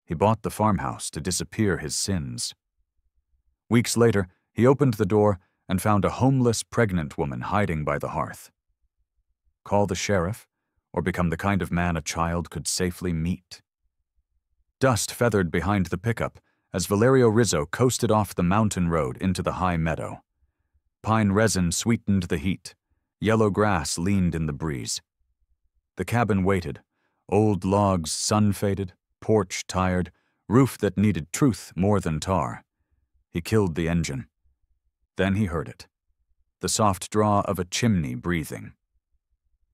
He bought the farmhouse to disappear his sins. Weeks later, he opened the door and found a homeless, pregnant woman hiding by the hearth. Call the sheriff, or become the kind of man a child could safely meet? Dust feathered behind the pickup as Valerio Rizzo coasted off the mountain road into the high meadow. Pine resin sweetened the heat. Yellow grass leaned in the breeze. The cabin waited, old logs sun-faded, porch tired, roof that needed truth more than tar. He killed the engine. Then he heard it, the soft draw of a chimney breathing.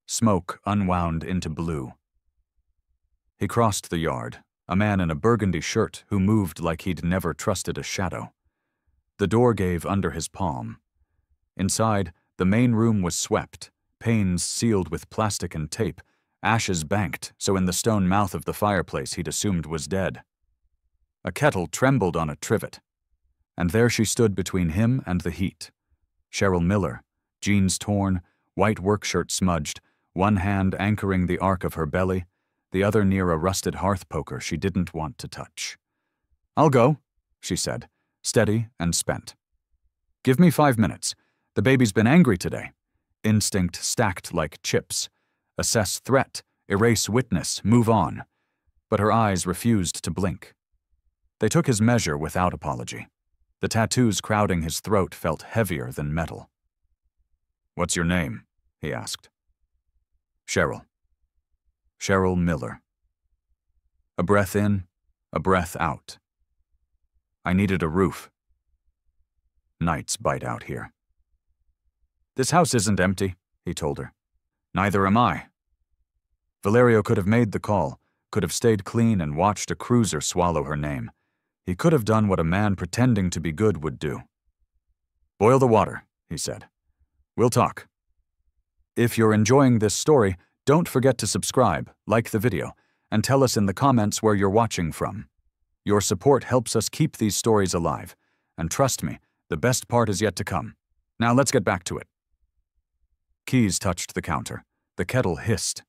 Smoke unwound into blue. He crossed the yard, a man in a burgundy shirt who moved like he'd never trusted a shadow. The door gave under his palm. Inside, the main room was swept, panes sealed with plastic and tape, ashes banked so in the stone mouth of the fireplace he'd assumed was dead. A kettle trembled on a trivet, and there she stood between him and the heat. Cheryl Miller, jeans torn, white work shirt smudged, one hand anchoring the arc of her belly, the other near a rusted hearth poker she didn't want to touch. "I'll go," she said, steady and spent. "Give me 5 minutes. The baby's been angry today." Instinct stacked like chips. Assess threat, erase witness, move on. But her eyes refused to blink. They took his measure without apology. The tattoos crowding his throat felt heavier than metal. "What's your name?" he asked. "Cheryl. Cheryl Miller." A breath in, a breath out. "I needed a roof. Nights bite out here." "This house isn't empty," he told her. "Neither am I." Valerio could have made the call, could have stayed clean and watched a cruiser swallow her name. He could have done what a man pretending to be good would do. "Boil the water," he said. "We'll talk." If you're enjoying this story, don't forget to subscribe, like the video, and tell us in the comments where you're watching from. Your support helps us keep these stories alive, and trust me, the best part is yet to come. Now let's get back to it. Keys touched the counter. The kettle hissed.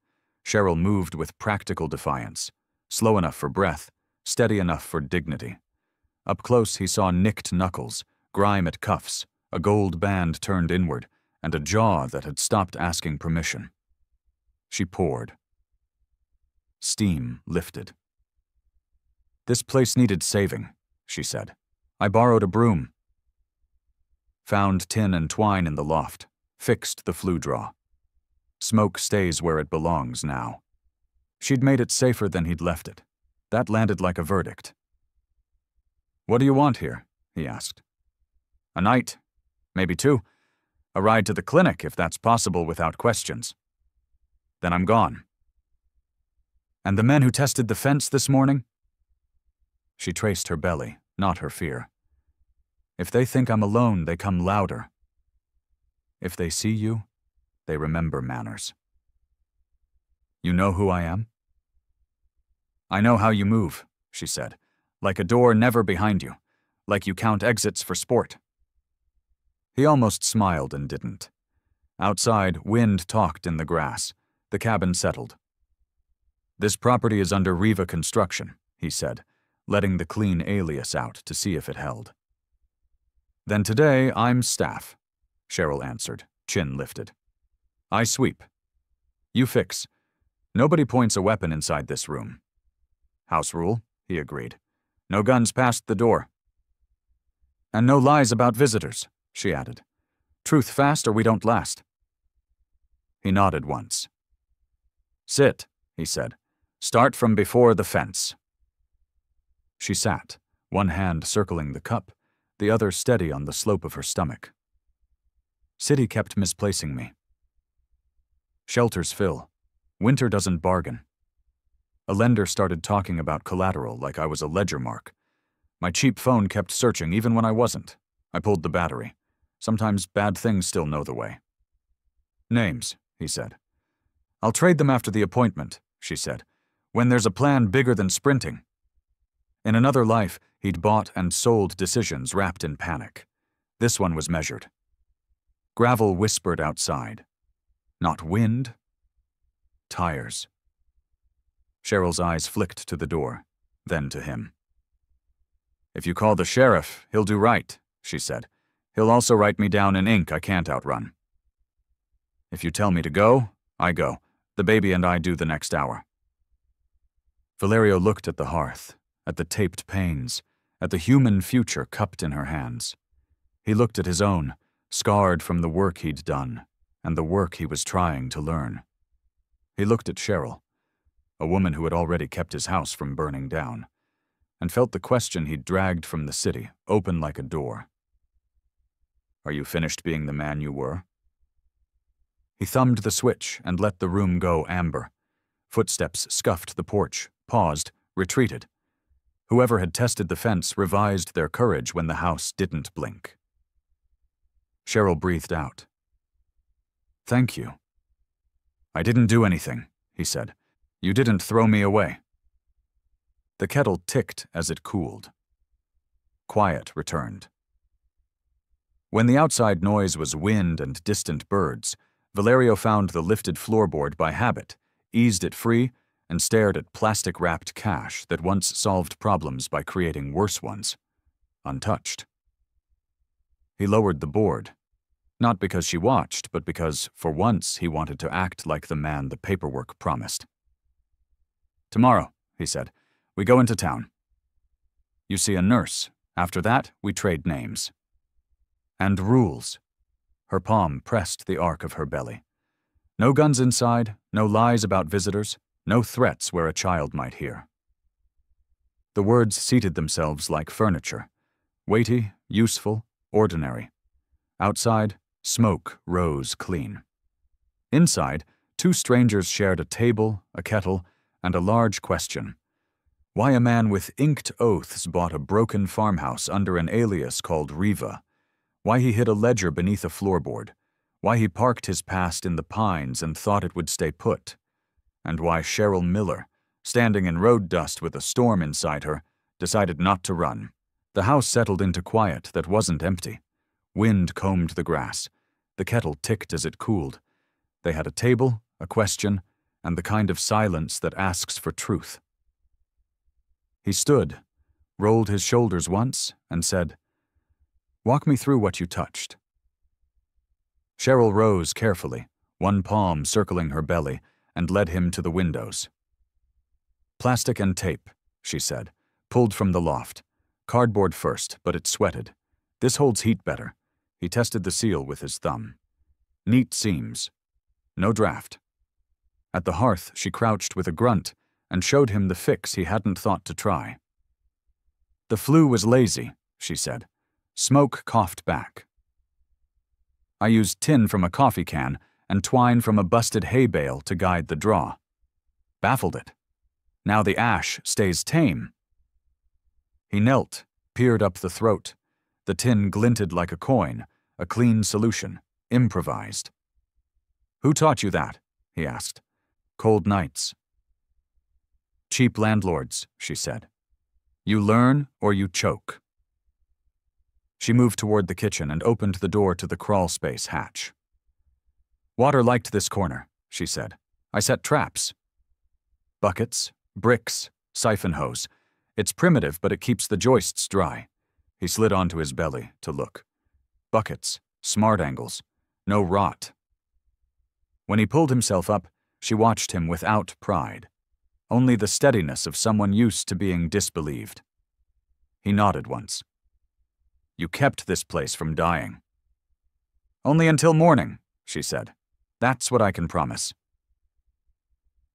Cheryl moved with practical defiance, slow enough for breath, steady enough for dignity. Up close he saw nicked knuckles, grime at cuffs, a gold band turned inward, and a jaw that had stopped asking permission. She poured. Steam lifted. "This place needed saving," she said. "I borrowed a broom." Found tin and twine in the loft. Fixed the flue draw. Smoke stays where it belongs now. She'd made it safer than he'd left it. That landed like a verdict. "What do you want here?" he asked. "A night. Maybe 2. A ride to the clinic, if that's possible without questions. Then I'm gone." "And the men who tested the fence this morning?" She traced her belly, not her fear. "If they think I'm alone, they come louder. If they see you, they remember manners." "You know who I am?" "I know how you move," she said, "like a door never behind you, like you count exits for sport." He almost smiled and didn't. Outside, wind talked in the grass. The cabin settled. "This property is under Riva construction," he said, letting the clean alias out to see if it held. "Then today I'm staff," Cheryl answered, chin lifted. "I sweep. You fix. Nobody points a weapon inside this room." "House rule," he agreed. "No guns past the door." "And no lies about visitors," she added. "Truth fast or we don't last." He nodded once. "Sit," he said. "Start from before the fence." She sat, one hand circling the cup, the other steady on the slope of her stomach. City kept misplacing me. Shelters fill. Winter doesn't bargain. A lender started talking about collateral like I was a ledger mark. My cheap phone kept searching even when I wasn't. I pulled the battery. Sometimes bad things still know the way. "Names," he said. "I'll trade them after the appointment," she said, "when there's a plan bigger than sprinting." In another life, he'd bought and sold decisions wrapped in panic. This one was measured. Gravel whispered outside. Not wind. Tires. Cheryl's eyes flicked to the door. then to him. "If you call the sheriff, he'll do right," she said. "He'll also write me down in ink I can't outrun. If you tell me to go, I go. The baby and I do the next hour." Valerio looked at the hearth, at the taped panes, at the human future cupped in her hands. He looked at his own, scarred from the work he'd done, and the work he was trying to learn. He looked at Cheryl, a woman who had already kept his house from burning down, and felt the question he'd dragged from the city open like a door. "Are you finished being the man you were?" He thumbed the switch and let the room go amber. Footsteps scuffed the porch, paused, retreated. Whoever had tested the fence revised their courage when the house didn't blink. Cheryl breathed out. "Thank you." "I didn't do anything," he said. "You didn't throw me away." The kettle ticked as it cooled. Quiet returned. When the outside noise was wind and distant birds, Valerio found the lifted floorboard by habit, eased it free, and stared at plastic-wrapped cash that once solved problems by creating worse ones, untouched. He lowered the board, not because she watched, but because, for once, he wanted to act like the man the paperwork promised. "Tomorrow," he said, "we go into town. You see a nurse. After that, we trade names. And rules." Her palm pressed the arc of her belly. "No guns inside, no lies about visitors, no threats where a child might hear." The words seated themselves like furniture, weighty, useful, ordinary. Outside, smoke rose clean. Inside, two strangers shared a table, a kettle, and a large question. Why a man with inked oaths bought a broken farmhouse under an alias called Riva. Why he hid a ledger beneath a floorboard. Why he parked his past in the pines and thought it would stay put. And why Cheryl Miller, standing in road dust with a storm inside her, decided not to run. The house settled into quiet that wasn't empty. Wind combed the grass. The kettle ticked as it cooled. They had a table, a question, and the kind of silence that asks for truth. He stood, rolled his shoulders once, and said, "Walk me through what you touched." Cheryl rose carefully, one palm circling her belly, and led him to the windows. "Plastic and tape," she said, "pulled from the loft. Cardboard first, but it sweated. This holds heat better." He tested the seal with his thumb. "Neat seams. No draft." At the hearth, she crouched with a grunt and showed him the fix he hadn't thought to try. "The flue was lazy," she said. Smoke coughed back. "I used tin from a coffee can and twine from a busted hay bale to guide the draw. Baffled it. Now the ash stays tame." He knelt, peered up the throat. The tin glinted like a coin, a clean solution, improvised. "Who taught you that?" he asked. "Cold nights." "Cheap landlords," she said. "You learn or you choke." She moved toward the kitchen and opened the door to the crawlspace hatch. "Water liked this corner," she said. "I set traps." "Buckets, bricks, siphon hose. It's primitive, but it keeps the joists dry." He slid onto his belly to look. Buckets, smart angles, no rot. When he pulled himself up, she watched him without pride. Only the steadiness of someone used to being disbelieved. He nodded once. "You kept this place from dying." "Only until morning," she said. "That's what I can promise."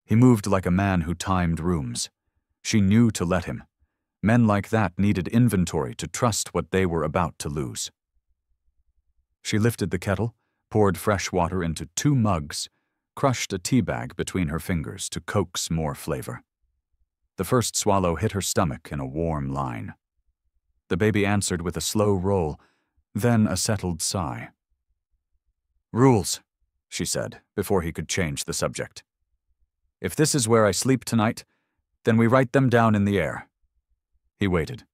He moved like a man who timed rooms. She knew to let him. Men like that needed inventory to trust what they were about to lose. She lifted the kettle, poured fresh water into 2 mugs, crushed a tea bag between her fingers to coax more flavor. The first swallow hit her stomach in a warm line. The baby answered with a slow roll, then a settled sigh. "Rules," she said, before he could change the subject. "If this is where I sleep tonight, then we write them down in the air." He waited.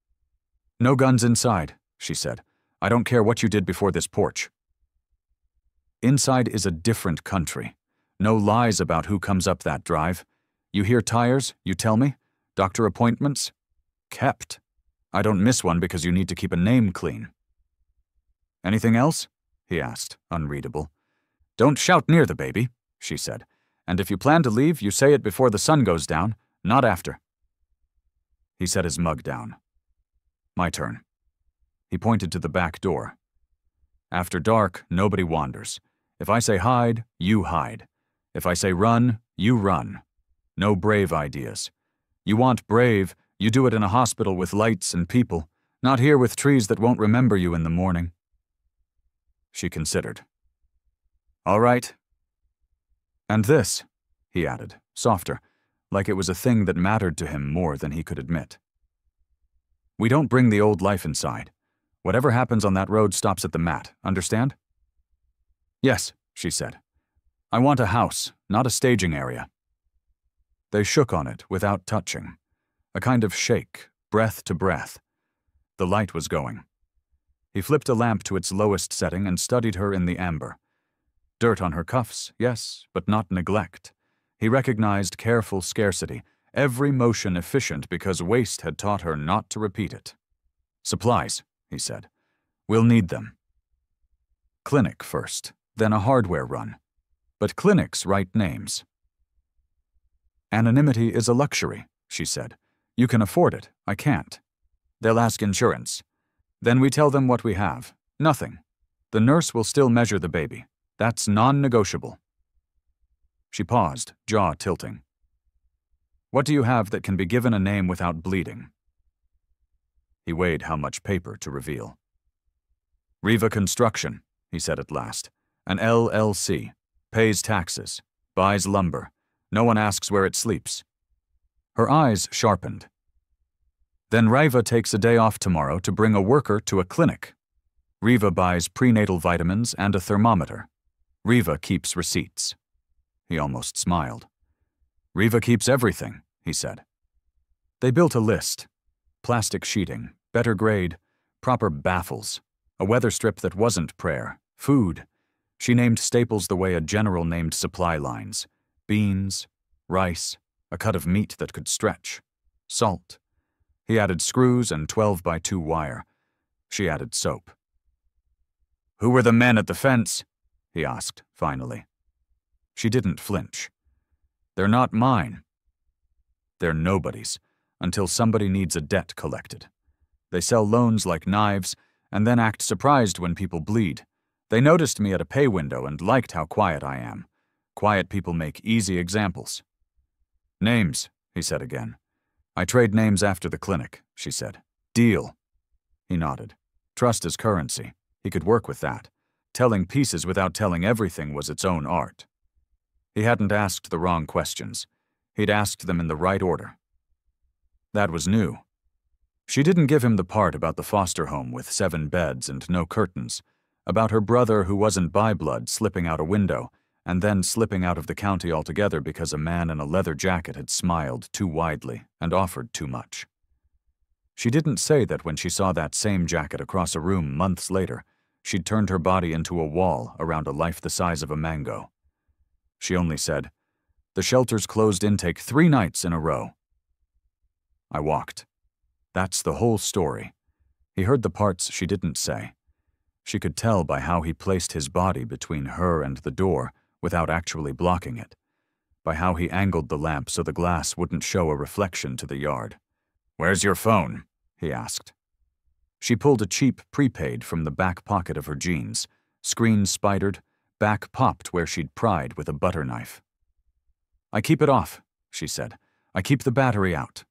"No guns inside," she said. "I don't care what you did before this porch." Inside is a different country. No lies about who comes up that drive. You hear tires, you tell me. Doctor appointments, Kept. I don't miss one because you need to keep a name clean. Anything else? He asked, unreadable. Don't shout near the baby, she said. And if you plan to leave, you say it before the sun goes down, not after. He set his mug down. My turn. He pointed to the back door. After dark, nobody wanders. If I say hide, you hide. If I say run, you run. No brave ideas. You want brave, you do it in a hospital with lights and people, not here with trees that won't remember you in the morning. She considered. All right. And this, he added, softer, like it was a thing that mattered to him more than he could admit. We don't bring the old life inside. Whatever happens on that road stops at the mat, understand? Yes, she said. I want a house, not a staging area. They shook on it without touching. A kind of shake, breath to breath. The light was going. He flipped a lamp to its lowest setting and studied her in the amber. Dirt on her cuffs, yes, but not neglect. He recognized careful scarcity, every motion efficient because waste had taught her not to repeat it. Supplies, he said. We'll need them. Clinic first, then a hardware run. But clinics write names. Anonymity is a luxury, she said. You can afford it, I can't. They'll ask insurance. Then we tell them what we have. Nothing. The nurse will still measure the baby. That's non-negotiable. She paused, jaw tilting. What do you have that can be given a name without bleeding? He weighed how much paper to reveal. Riva Construction, he said at last. An LLC. Pays taxes. Buys lumber. No one asks where it sleeps. Her eyes sharpened. Then Riva takes a day off tomorrow to bring a worker to a clinic. Riva buys prenatal vitamins and a thermometer. Riva keeps receipts. He almost smiled. Riva keeps everything, he said. They built a list. Plastic sheeting, better grade, proper baffles, a weather strip that wasn't prayer, food. She named staples the way a general named supply lines. Beans, rice, a cut of meat that could stretch, salt. He added screws and 12x2 wire. She added soap. Who were the men at the fence? He asked, finally. She didn't flinch. They're not mine. They're nobody's, until somebody needs a debt collected. They sell loans like knives, and then act surprised when people bleed. They noticed me at a pay window and liked how quiet I am. Quiet people make easy examples. Names, he said again. I trade names after the clinic, she said. Deal. He nodded. Trust is currency. He could work with that. Telling pieces without telling everything was its own art. He hadn't asked the wrong questions. He'd asked them in the right order. That was new. She didn't give him the part about the foster home with 7 beds and no curtains, about her brother who wasn't by blood slipping out a window, and then slipping out of the county altogether because a man in a leather jacket had smiled too widely and offered too much. She didn't say that when she saw that same jacket across a room months later, she'd turned her body into a wall around a life the size of a mango. She only said, the shelter's closed intake 3 nights in a row. I walked. That's the whole story. He heard the parts she didn't say. She could tell by how he placed his body between her and the door without actually blocking it, by how he angled the lamp so the glass wouldn't show a reflection to the yard. Where's your phone? He asked. She pulled a cheap prepaid from the back pocket of her jeans, screen spidered, back popped where she'd pried with a butter knife. I keep it off, she said. I keep the battery out.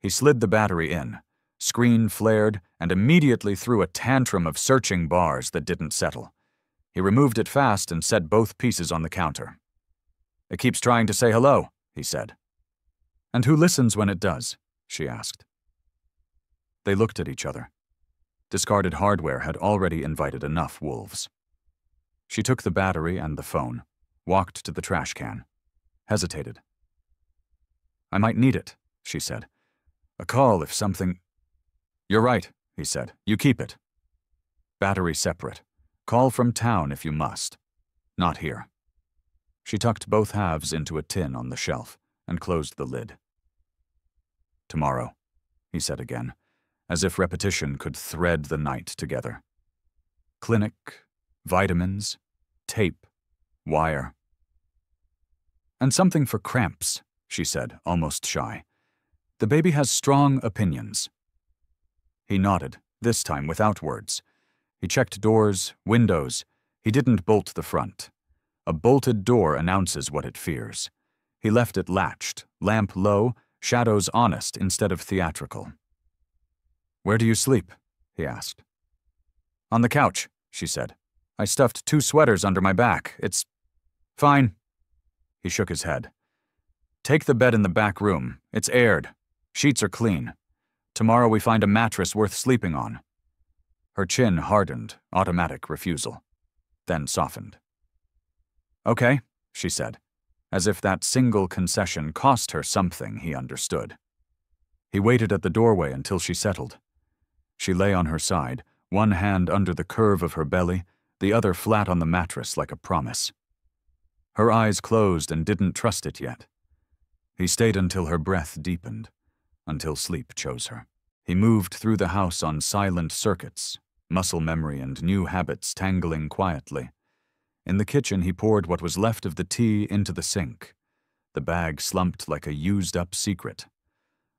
He slid the battery in, screen flared, and immediately threw a tantrum of searching bars that didn't settle. He removed it fast and set both pieces on the counter. It keeps trying to say hello, he said. And who listens when it does? She asked. They looked at each other. Discarded hardware had already invited enough wolves. She took the battery and the phone, walked to the trash can, hesitated. I might need it, she said. A call if something... You're right, he said. You keep it. Battery separate. Call from town if you must. Not here. She tucked both halves into a tin on the shelf and closed the lid. Tomorrow. he said again, as if repetition could thread the night together. Clinic, vitamins, tape, wire. And something for cramps, she said, almost shy. The baby has strong opinions. He nodded, this time without words. He checked doors, windows. He didn't bolt the front. A bolted door announces what it fears. He left it latched, lamp low, shadows honest instead of theatrical. "Where do you sleep?" he asked. "On the couch," she said. "I stuffed 2 sweaters under my back. It's fine." He shook his head. "Take the bed in the back room. It's aired. Sheets are clean. Tomorrow we find a mattress worth sleeping on." Her chin hardened, automatic refusal, then softened. "Okay," she said, as if that single concession cost her something he understood. He waited at the doorway until she settled. She lay on her side, one hand under the curve of her belly, the other flat on the mattress like a promise. Her eyes closed and didn't trust it yet. He stayed until her breath deepened, until sleep chose her. He moved through the house on silent circuits, muscle memory and new habits tangling quietly. In the kitchen, he poured what was left of the tea into the sink. The bag slumped like a used-up secret.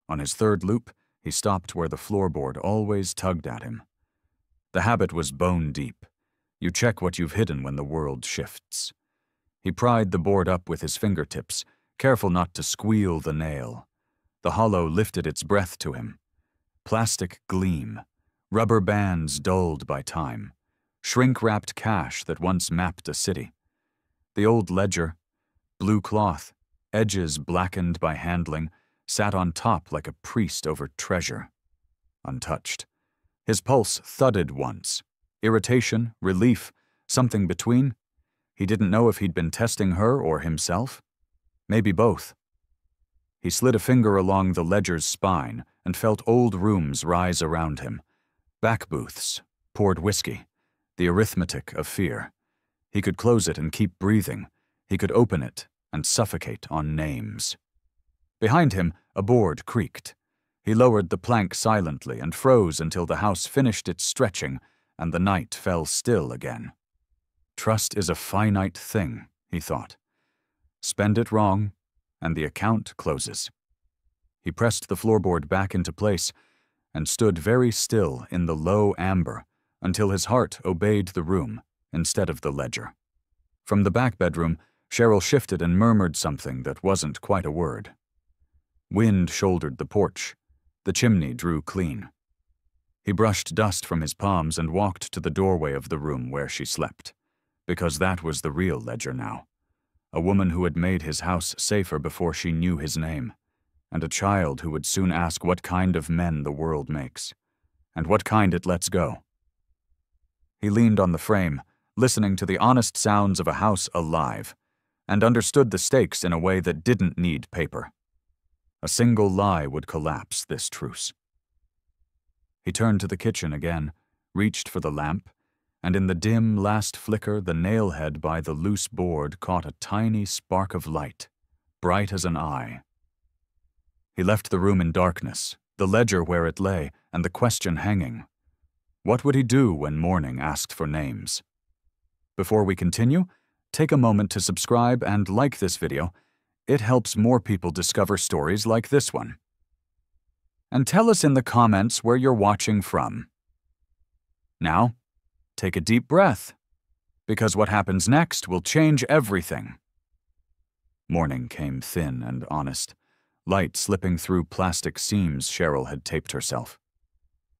On his 3rd loop, he stopped where the floorboard always tugged at him. The habit was bone deep. You check what you've hidden when the world shifts. He pried the board up with his fingertips, careful not to squeal the nail. The hollow lifted its breath to him. Plastic gleam, rubber bands dulled by time, shrink-wrapped cash that once mapped a city. The old ledger, blue cloth, edges blackened by handling, sat on top like a priest over treasure, untouched. His pulse thudded once. Irritation, relief, something between. He didn't know if he'd been testing her or himself. Maybe both. He slid a finger along the ledger's spine and felt old rooms rise around him. Back booths, poured whiskey, the arithmetic of fear. He could close it and keep breathing. He could open it and suffocate on names. Behind him, a board creaked. He lowered the plank silently and froze until the house finished its stretching and the night fell still again. Trust is a finite thing, he thought. Spend it wrong, and the account closes. He pressed the floorboard back into place and stood very still in the low amber until his heart obeyed the room instead of the ledger. From the back bedroom, Cheryl shifted and murmured something that wasn't quite a word. Wind shouldered the porch. The chimney drew clean. He brushed dust from his palms and walked to the doorway of the room where she slept, because that was the real ledger now. A woman who had made his house safer before she knew his name, and a child who would soon ask what kind of men the world makes, and what kind it lets go. He leaned on the frame, listening to the honest sounds of a house alive, and understood the stakes in a way that didn't need paper. A single lie would collapse this truce. He turned to the kitchen again, reached for the lamp, and in the dim last flicker the nail-head by the loose board caught a tiny spark of light, bright as an eye. He left the room in darkness, the ledger where it lay, and the question hanging. What would he do when morning asked for names? Before we continue, take a moment to subscribe and like this video. It helps more people discover stories like this one. And tell us in the comments where you're watching from. Now, take a deep breath, because what happens next will change everything. Morning came thin and honest, light slipping through plastic seams Cheryl had taped herself.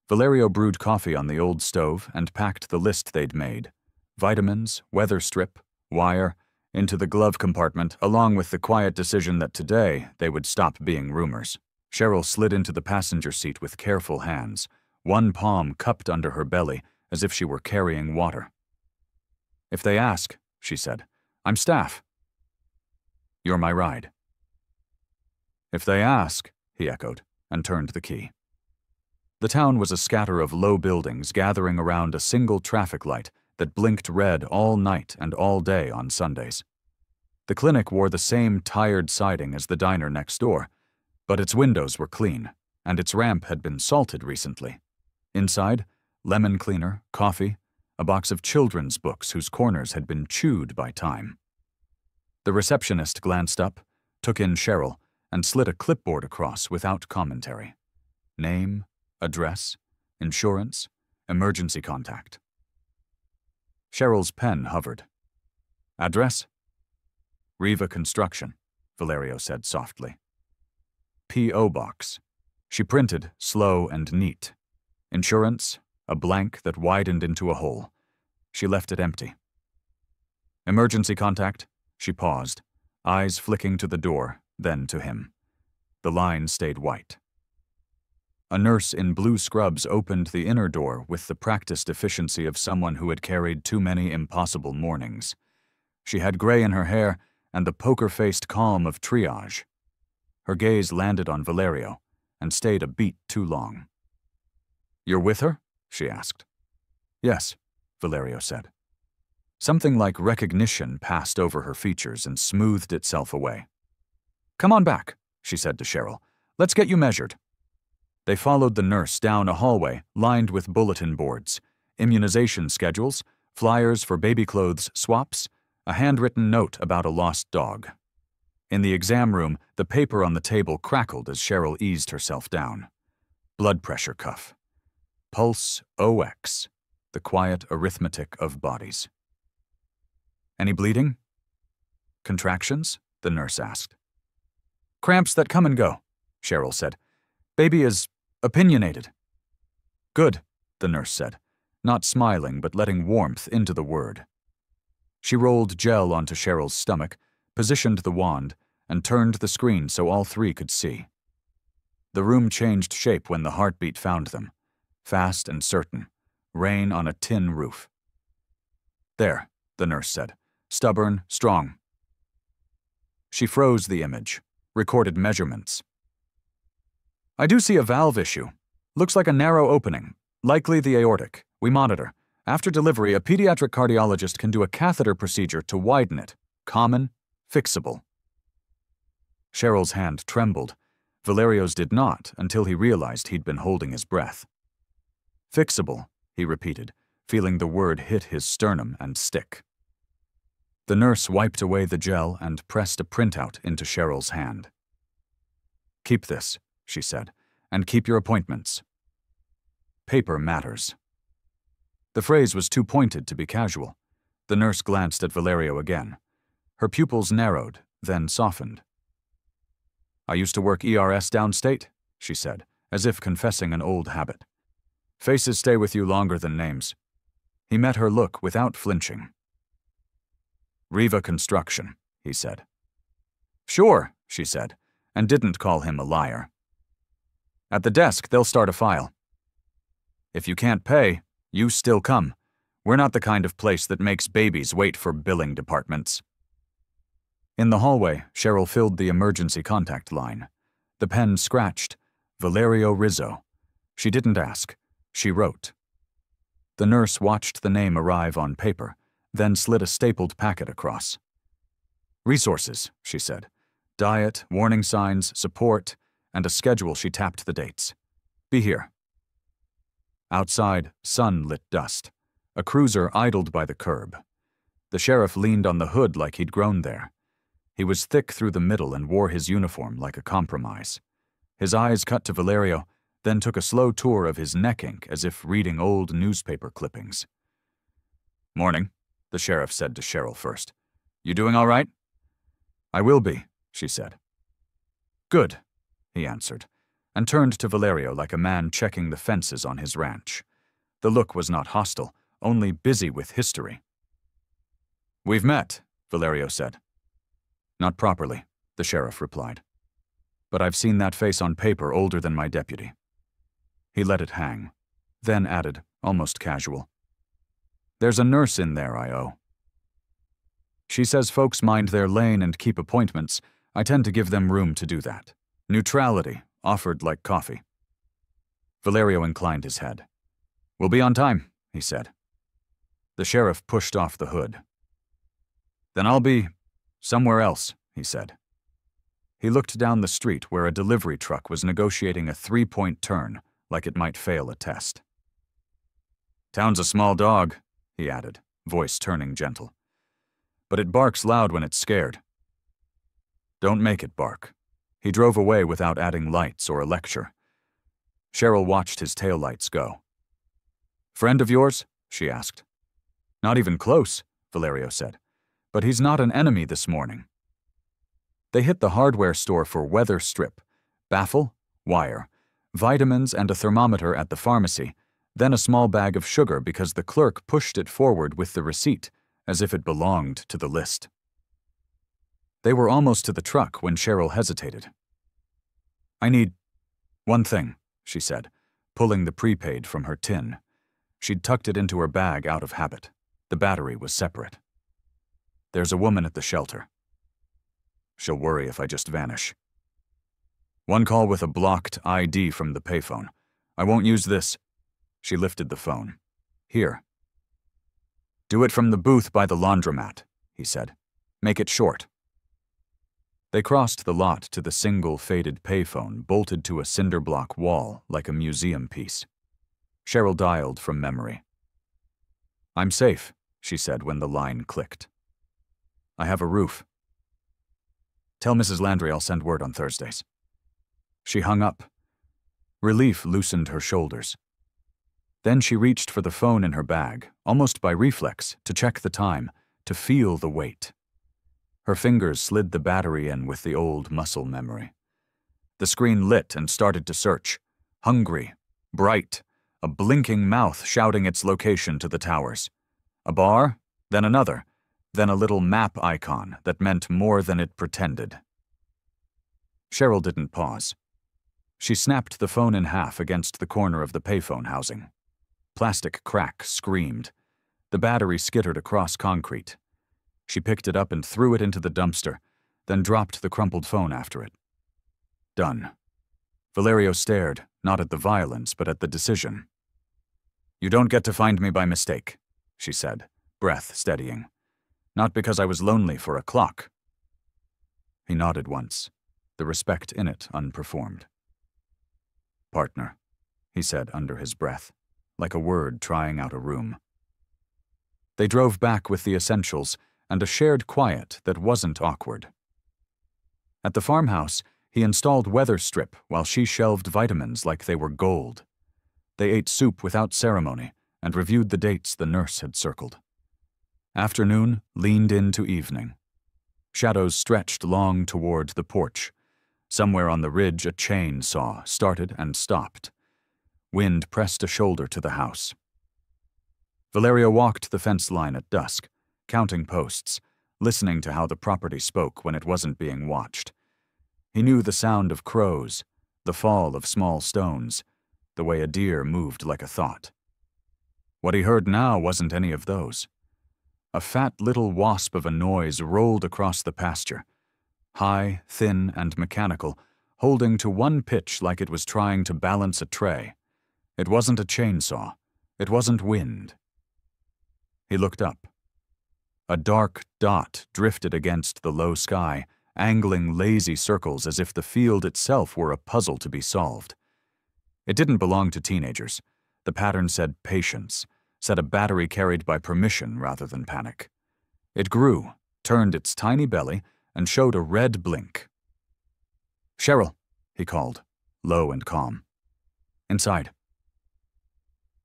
Valerio brewed coffee on the old stove and packed the list they'd made. Vitamins, weather strip, wire, into the glove compartment, along with the quiet decision that today they would stop being rumors. Cheryl slid into the passenger seat with careful hands, one palm cupped under her belly as if she were carrying water. "If they ask," she said, "I'm staff. You're my ride." "If they ask," he echoed, and turned the key. The town was a scatter of low buildings gathering around a single traffic light that blinked red all night and all day on Sundays. The clinic wore the same tired siding as the diner next door, but its windows were clean, and its ramp had been salted recently. Inside, lemon cleaner, coffee, a box of children's books whose corners had been chewed by time. The receptionist glanced up, took in Cheryl, and slid a clipboard across without commentary. Name, address, insurance, emergency contact. Cheryl's pen hovered. Address? Riva Construction, Valerio said softly. P.O. Box. She printed, slow and neat. Insurance, a blank that widened into a hole. She left it empty. Emergency contact? She paused, eyes flicking to the door, then to him. The line stayed white. A nurse in blue scrubs opened the inner door with the practiced efficiency of someone who had carried too many impossible mornings. She had gray in her hair and the poker-faced calm of triage. Her gaze landed on Valerio and stayed a beat too long. "You're with her?" she asked. "Yes," Valerio said. Something like recognition passed over her features and smoothed itself away. "Come on back," she said to Cheryl. "Let's get you measured." They followed the nurse down a hallway lined with bulletin boards, immunization schedules, flyers for baby clothes swaps, a handwritten note about a lost dog. In the exam room, the paper on the table crackled as Cheryl eased herself down. Blood pressure cuff. Pulse OX, the quiet arithmetic of bodies. "Any bleeding?" "Contractions?" the nurse asked. "Cramps that come and go," Cheryl said. "Baby is opinionated." "Good," the nurse said, not smiling but letting warmth into the word. She rolled gel onto Cheryl's stomach, positioned the wand, and turned the screen so all three could see. The room changed shape when the heartbeat found them, fast and certain, rain on a tin roof. "There," the nurse said, "stubborn, strong." She froze the image, recorded measurements. "I do see a valve issue. Looks like a narrow opening, likely the aortic. We monitor. After delivery, a pediatric cardiologist can do a catheter procedure to widen it. Common, fixable." Cheryl's hand trembled. Valerio's did not until he realized he'd been holding his breath. "Fixable," he repeated, feeling the word hit his sternum and stick. The nurse wiped away the gel and pressed a printout into Cheryl's hand. "Keep this," she said, "and keep your appointments. Paper matters." The phrase was too pointed to be casual. The nurse glanced at Valerio again. Her pupils narrowed, then softened. "I used to work ERS downstate," she said, as if confessing an old habit. "Faces stay with you longer than names." He met her look without flinching. "Riva Construction," he said. "Sure," she said, and didn't call him a liar. "At the desk, they'll start a file. If you can't pay, you still come. We're not the kind of place that makes babies wait for billing departments." In the hallway, Cheryl filled the emergency contact line. The pen scratched, "Valerio Rizzo." She didn't ask. She wrote. The nurse watched the name arrive on paper, then slid a stapled packet across. "Resources," she said. "Diet, warning signs, support, and a schedule." She tapped the dates. "Be here." Outside, sun-lit dust. A cruiser idled by the curb. The sheriff leaned on the hood like he'd grown there. He was thick through the middle and wore his uniform like a compromise. His eyes cut to Valerio, then took a slow tour of his neck ink as if reading old newspaper clippings. "Morning," the sheriff said to Cheryl first. "You doing all right?" "I will be," she said. "Good," he answered, and turned to Valerio like a man checking the fences on his ranch. The look was not hostile, only busy with history. "We've met," Valerio said. "Not properly," the sheriff replied. "But I've seen that face on paper older than my deputy." He let it hang, then added, almost casual, "There's a nurse in there I owe. She says folks mind their lane and keep appointments. I tend to give them room to do that. Neutrality, offered like coffee." Valerio inclined his head. "We'll be on time," he said. The sheriff pushed off the hood. "Then I'll be somewhere else," he said. He looked down the street where a delivery truck was negotiating a 3-point turn like it might fail a test. "Town's a small dog," he added, voice turning gentle. "But it barks loud when it's scared." "Don't make it bark." He drove away without adding lights or a lecture. Cheryl watched his taillights go. "Friend of yours?" she asked. "Not even close," Valerio said. "But he's not an enemy this morning." They hit the hardware store for weather strip, baffle, wire, vitamins and a thermometer at the pharmacy, then a small bag of sugar because the clerk pushed it forward with the receipt, as if it belonged to the list. They were almost to the truck when Cheryl hesitated. "I need one thing," she said, pulling the prepaid from her tin. She'd tucked it into her bag out of habit. The battery was separate. "There's a woman at the shelter. She'll worry if I just vanish. One call with a blocked ID from the payphone. I won't use this." She lifted the phone. "Here." "Do it from the booth by the laundromat," he said. "Make it short." They crossed the lot to the single faded payphone bolted to a cinder block wall like a museum piece. Cheryl dialed from memory. "I'm safe," she said when the line clicked. "I have a roof. Tell Mrs. Landry I'll send word on Thursdays." She hung up. Relief loosened her shoulders. Then she reached for the phone in her bag, almost by reflex, to check the time, to feel the weight. Her fingers slid the battery in with the old muscle memory. The screen lit and started to search. Hungry, bright, a blinking mouth shouting its location to the towers. A bar, then another, then a little map icon that meant more than it pretended. Cheryl didn't pause. She snapped the phone in half against the corner of the payphone housing. Plastic crack screamed. The battery skittered across concrete. She picked it up and threw it into the dumpster, then dropped the crumpled phone after it. Done. Valerio stared, not at the violence, but at the decision. "You don't get to find me by mistake," she said, breath steadying. "Not because I was lonely for a clock." He nodded once, the respect in it unperformed. "Partner," he said under his breath, like a word trying out a room. They drove back with the essentials and a shared quiet that wasn't awkward. At the farmhouse, he installed weather strip while she shelved vitamins like they were gold. They ate soup without ceremony and reviewed the dates the nurse had circled. Afternoon leaned into evening. Shadows stretched long toward the porch. Somewhere on the ridge a chainsaw started and stopped. Wind pressed a shoulder to the house. Valerio walked the fence line at dusk, counting posts, listening to how the property spoke when it wasn't being watched. He knew the sound of crows, the fall of small stones, the way a deer moved like a thought. What he heard now wasn't any of those. A fat little wasp of a noise rolled across the pasture, high, thin, and mechanical, holding to one pitch like it was trying to balance a tray. It wasn't a chainsaw. It wasn't wind. He looked up. A dark dot drifted against the low sky, angling lazy circles as if the field itself were a puzzle to be solved. It didn't belong to teenagers. The pattern said patience, said a battery carried by permission rather than panic. It grew, turned its tiny belly, and showed a red blink. "Cheryl," he called, low and calm. "Inside."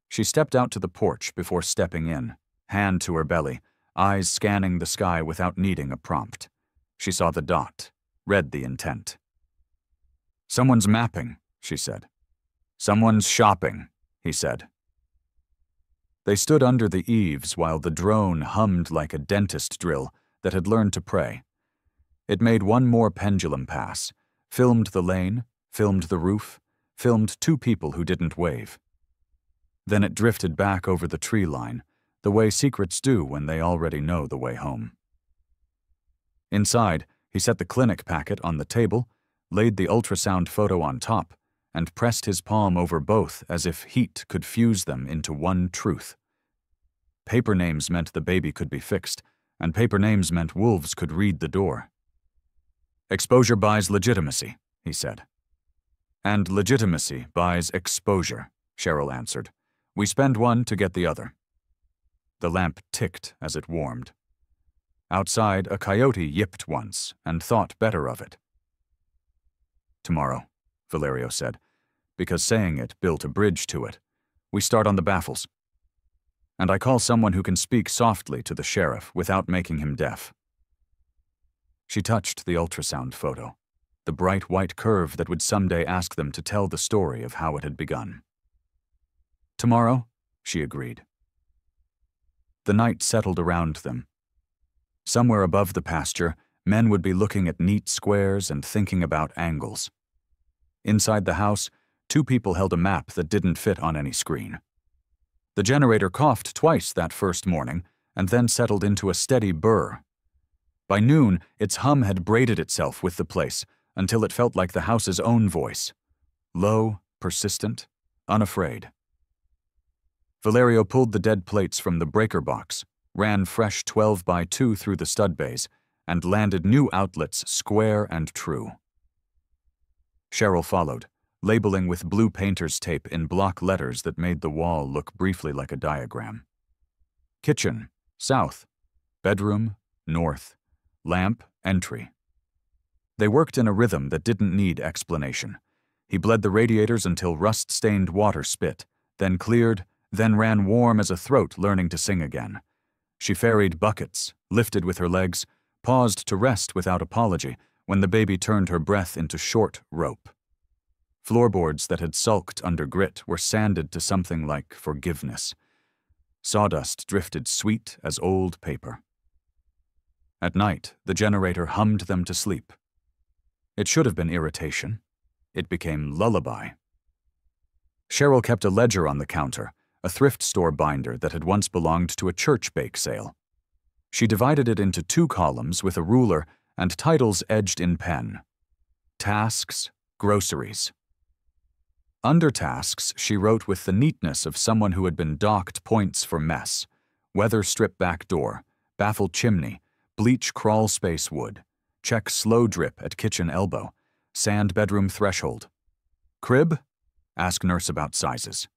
She stepped out to the porch before stepping in, hand to her belly, eyes scanning the sky without needing a prompt. She saw the dot, read the intent. "Someone's mapping," she said. "Someone's shopping," he said. They stood under the eaves while the drone hummed like a dentist drill that had learned to pray. It made one more pendulum pass, filmed the lane, filmed the roof, filmed two people who didn't wave. Then it drifted back over the tree line, the way secrets do when they already know the way home. Inside, he set the clinic packet on the table, laid the ultrasound photo on top, and pressed his palm over both as if heat could fuse them into one truth. Paper names meant the baby could be fixed, and paper names meant wolves could read the door. Exposure buys legitimacy, he said. And legitimacy buys exposure, Cheryl answered. We spend one to get the other. The lamp ticked as it warmed. Outside, a coyote yipped once and thought better of it. Tomorrow, Valerio said, because saying it built a bridge to it. We start on the baffles. And I call someone who can speak softly to the sheriff without making him deaf. She touched the ultrasound photo, the bright white curve that would someday ask them to tell the story of how it had begun. Tomorrow, she agreed. The night settled around them. Somewhere above the pasture, men would be looking at neat squares and thinking about angles. Inside the house, 2 people held a map that didn't fit on any screen. The generator coughed twice that first morning and then settled into a steady burr. By noon, its hum had braided itself with the place until it felt like the house's own voice. Low, persistent, unafraid. Valerio pulled the dead plates from the breaker box, ran fresh 12x2 through the stud bays, and landed new outlets square and true. Cheryl followed, labeling with blue painter's tape in block letters that made the wall look briefly like a diagram. Kitchen, south. Bedroom, north. Lamp, entry. They worked in a rhythm that didn't need explanation. He bled the radiators until rust-stained water spit, then cleared, then ran warm as a throat learning to sing again. She ferried buckets, lifted with her legs, paused to rest without apology when the baby turned her breath into short rope. Floorboards that had sulked under grit were sanded to something like forgiveness. Sawdust drifted sweet as old paper. At night, the generator hummed them to sleep. It should have been irritation. It became lullaby. Cheryl kept a ledger on the counter, a thrift store binder that had once belonged to a church bake sale. She divided it into 2 columns with a ruler and titles edged in pen. Tasks, groceries. Under tasks, she wrote with the neatness of someone who had been docked points for mess. Weather strip back door, baffled chimney, bleach crawl space wood, check slow drip at kitchen elbow, sand bedroom threshold. Crib? Ask nurse about sizes.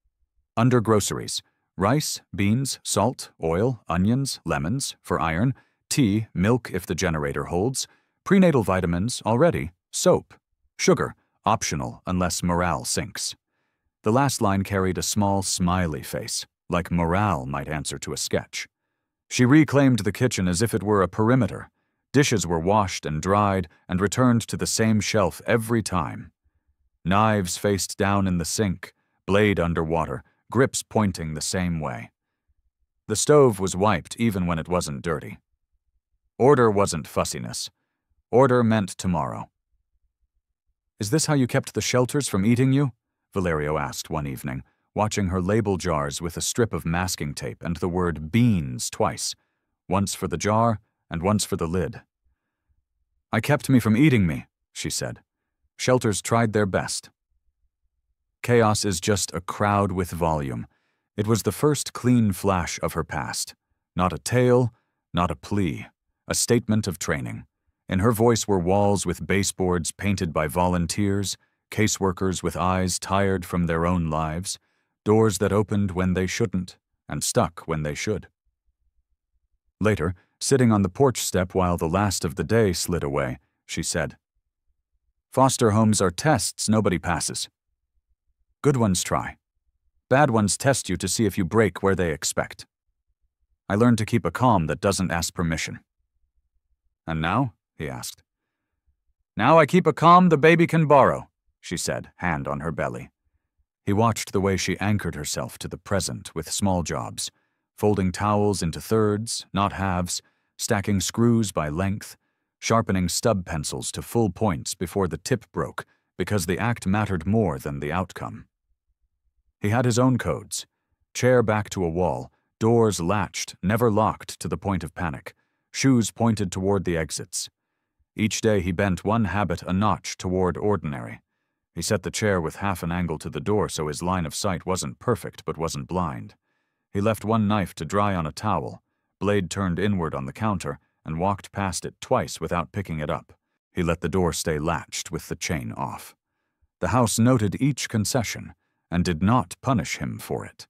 Under groceries, rice, beans, salt, oil, onions, lemons, for iron, tea, milk if the generator holds, prenatal vitamins, already, soap, sugar, optional unless morale sinks. The last line carried a small smiley face, like morale might answer to a sketch. She reclaimed the kitchen as if it were a perimeter. Dishes were washed and dried and returned to the same shelf every time. Knives faced down in the sink, blade underwater, grips pointing the same way. The stove was wiped even when it wasn't dirty. Order wasn't fussiness. Order meant tomorrow. Is this how you kept the shelters from eating you? Valerio asked one evening, watching her label jars with a strip of masking tape and the word beans twice, once for the jar and once for the lid. I kept me from eating me, she said. Shelters tried their best. Chaos is just a crowd with volume. It was the first clean flash of her past. Not a tale, not a plea, a statement of training. In her voice were walls with baseboards painted by volunteers, caseworkers with eyes tired from their own lives, doors that opened when they shouldn't, and stuck when they should. Later, sitting on the porch step while the last of the day slid away, she said, "Foster homes are tests nobody passes. Good ones try. Bad ones test you to see if you break where they expect. I learned to keep a calm that doesn't ask permission." "And now?" he asked. "Now I keep a calm the baby can borrow," she said, hand on her belly. He watched the way she anchored herself to the present with small jobs, folding towels into thirds, not halves, stacking screws by length, sharpening stub pencils to full points before the tip broke because the act mattered more than the outcome. He had his own codes. Chair back to a wall, doors latched, never locked to the point of panic, shoes pointed toward the exits. Each day he bent one habit a notch toward ordinary. He set the chair with half an angle to the door so his line of sight wasn't perfect but wasn't blind. He left one knife to dry on a towel, blade turned inward on the counter, and walked past it twice without picking it up. He let the door stay latched with the chain off. The house noted each concession and did not punish him for it.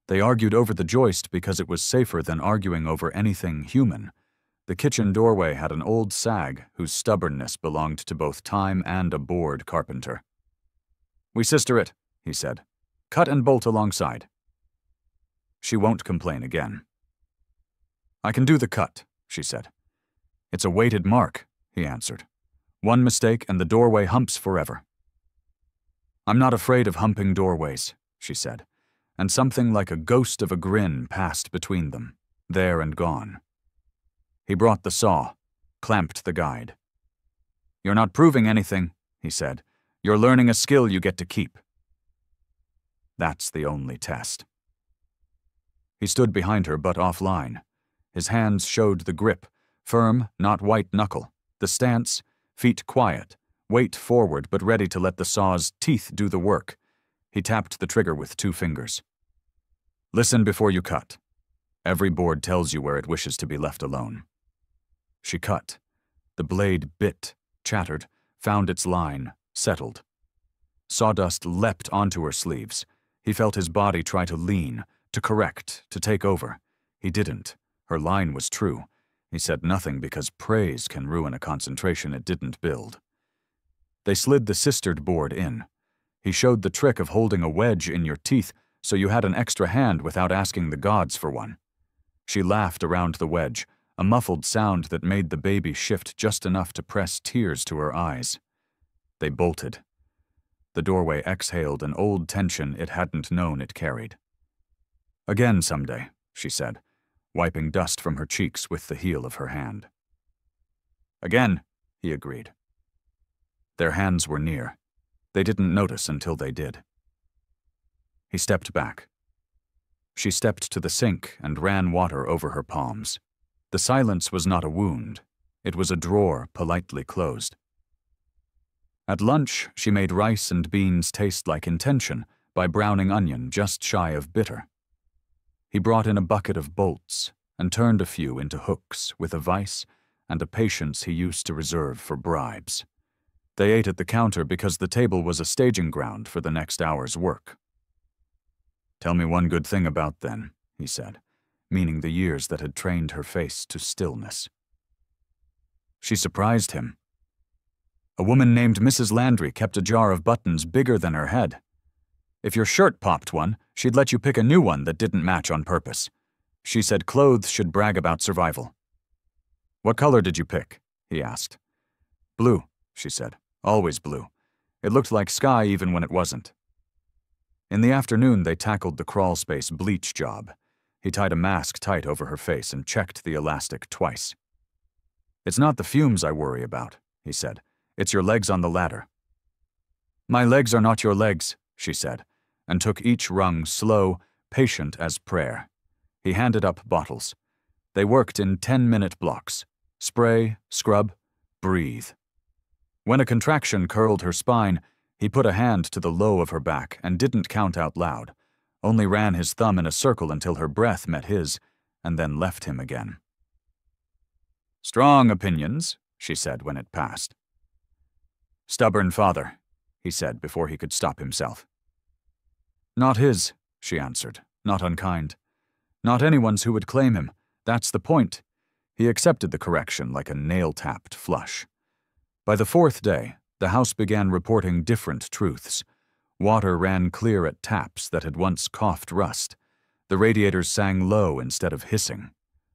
They argued over the joist because it was safer than arguing over anything human. The kitchen doorway had an old sag whose stubbornness belonged to both time and a bored carpenter. "We sister it," he said. "Cut and bolt alongside." She won't complain again. "I can do the cut," she said. "It's a weighted mark," he answered. "One mistake and the doorway humps forever." "I'm not afraid of humping doorways," she said, and something like a ghost of a grin passed between them, there and gone. He brought the saw, clamped the guide. "You're not proving anything," he said. "You're learning a skill you get to keep." That's the only test. He stood behind her but offline. His hands showed the grip, firm, not white knuckle, the stance, feet quiet, weight forward but ready to let the saw's teeth do the work. He tapped the trigger with 2 fingers. "Listen before you cut. Every board tells you where it wishes to be left alone." She cut. The blade bit, chattered, found its line, settled. Sawdust leapt onto her sleeves. He felt his body try to lean, to correct, to take over. He didn't. Her line was true. He said nothing because praise can ruin a concentration it didn't build. They slid the sistered board in. He showed the trick of holding a wedge in your teeth so you had an extra hand without asking the gods for one. She laughed around the wedge, a muffled sound that made the baby shift just enough to press tears to her eyes. They bolted. The doorway exhaled an old tension it hadn't known it carried. "Again someday," she said, wiping dust from her cheeks with the heel of her hand. "Again," he agreed. Their hands were near. They didn't notice until they did. He stepped back. She stepped to the sink and ran water over her palms. The silence was not a wound. It was a drawer politely closed. At lunch, she made rice and beans taste like intention by browning onion just shy of bitter. He brought in a bucket of bolts and turned a few into hooks with a vice and a patience he used to reserve for bribes. They ate at the counter because the table was a staging ground for the next hour's work. "Tell me one good thing about then," he said, meaning the years that had trained her face to stillness. She surprised him. "A woman named Mrs. Landry kept a jar of buttons bigger than her head. If your shirt popped one, she'd let you pick a new one that didn't match on purpose. She said clothes should brag about survival." "What color did you pick?" he asked. "Blue," she said. "Always blue. It looked like sky even when it wasn't." In the afternoon, they tackled the crawlspace bleach job. He tied a mask tight over her face and checked the elastic twice. "It's not the fumes I worry about," he said. "It's your legs on the ladder." "My legs are not your legs," she said, and took each rung slow, patient as prayer. He handed up bottles. They worked in 10-minute blocks. Spray, scrub, breathe. When a contraction curled her spine, he put a hand to the low of her back and didn't count out loud, only ran his thumb in a circle until her breath met his, and then left him again. "Strong opinions," she said when it passed. "Stubborn father," he said before he could stop himself. "Not his," she answered, not unkind. "Not anyone's who would claim him. That's the point." He accepted the correction like a nail-tapped flush. By the 4th day, the house began reporting different truths. Water ran clear at taps that had once coughed rust. The radiators sang low instead of hissing.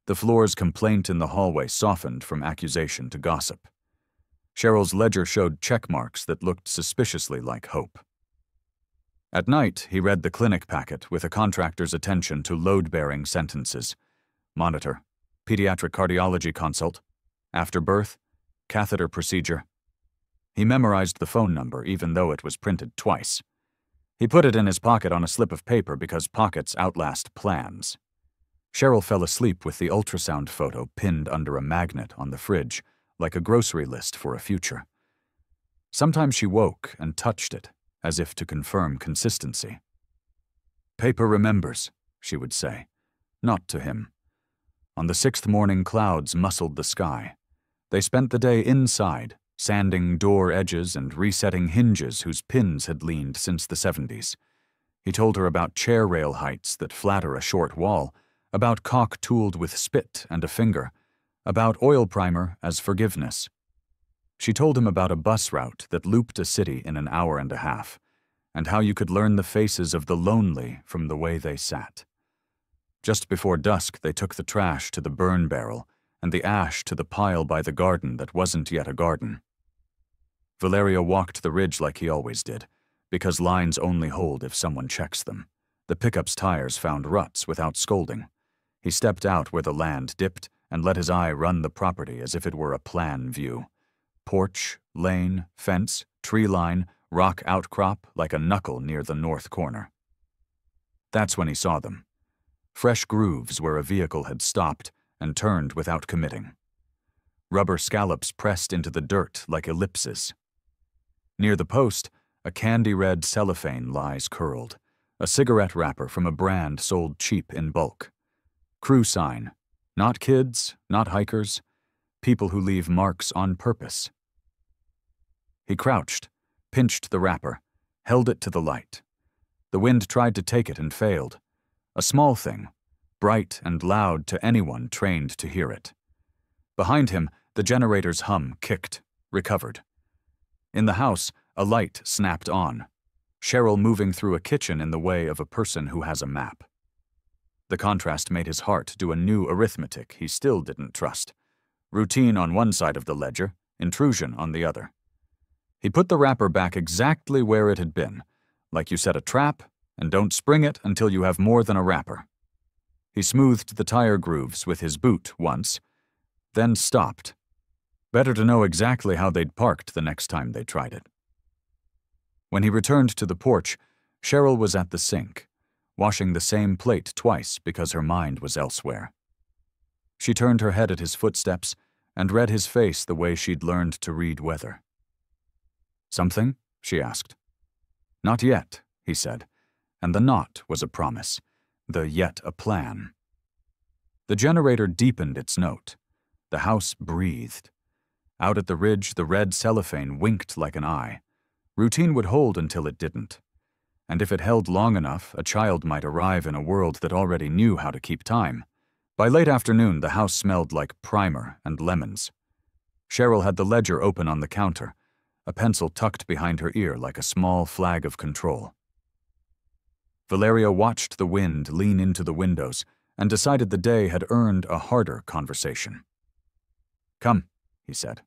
The floor's complaint in the hallway softened from accusation to gossip. Cheryl's ledger showed check marks that looked suspiciously like hope. At night, he read the clinic packet with a contractor's attention to load-bearing sentences. Monitor, pediatric cardiology consult, after birth, catheter procedure. He memorized the phone number even though it was printed twice. He put it in his pocket on a slip of paper because pockets outlast plans. Cheryl fell asleep with the ultrasound photo pinned under a magnet on the fridge, like a grocery list for a future. Sometimes she woke and touched it, as if to confirm consistency. "Paper remembers," she would say, not to him. On the 6th morning, clouds muscled the sky. They spent the day inside, sanding door edges and resetting hinges whose pins had leaned since the 70s. He told her about chair rail heights that flatter a short wall, about caulk tooled with spit and a finger, about oil primer as forgiveness. She told him about a bus route that looped a city in an hour and a half, and how you could learn the faces of the lonely from the way they sat. Just before dusk, they took the trash to the burn barrel and the ash to the pile by the garden that wasn't yet a garden. Valerio walked the ridge like he always did, because lines only hold if someone checks them. The pickup's tires found ruts without scolding. He stepped out where the land dipped and let his eye run the property as if it were a plan view. Porch, lane, fence, tree line, rock outcrop like a knuckle near the north corner. That's when he saw them. Fresh grooves where a vehicle had stopped and turned without committing. Rubber scallops pressed into the dirt like ellipses. Near the post, a candy-red cellophane lies curled, a cigarette wrapper from a brand sold cheap in bulk. Crew sign, not kids, not hikers, people who leave marks on purpose. He crouched, pinched the wrapper, held it to the light. The wind tried to take it and failed. A small thing, bright and loud to anyone trained to hear it. Behind him, the generator's hum kicked, recovered. In the house, a light snapped on. Cheryl moving through a kitchen in the way of a person who has a map. The contrast made his heart do a new arithmetic he still didn't trust. Routine on one side of the ledger, intrusion on the other. He put the wrapper back exactly where it had been, like you set a trap, and don't spring it until you have more than a wrapper. He smoothed the tire grooves with his boot once, then stopped. Better to know exactly how they'd parked the next time they tried it. When he returned to the porch, Cheryl was at the sink, washing the same plate twice because her mind was elsewhere. She turned her head at his footsteps and read his face the way she'd learned to read weather. "Something?" she asked. "Not yet," he said, and the not was a promise, the yet a plan. The generator deepened its note. The house breathed. Out at the ridge, the red cellophane winked like an eye. Routine would hold until it didn't. And if it held long enough, a child might arrive in a world that already knew how to keep time. By late afternoon, the house smelled like primer and lemons. Cheryl had the ledger open on the counter, a pencil tucked behind her ear like a small flag of control. Valerio watched the wind lean into the windows and decided the day had earned a harder conversation. "Come," he said.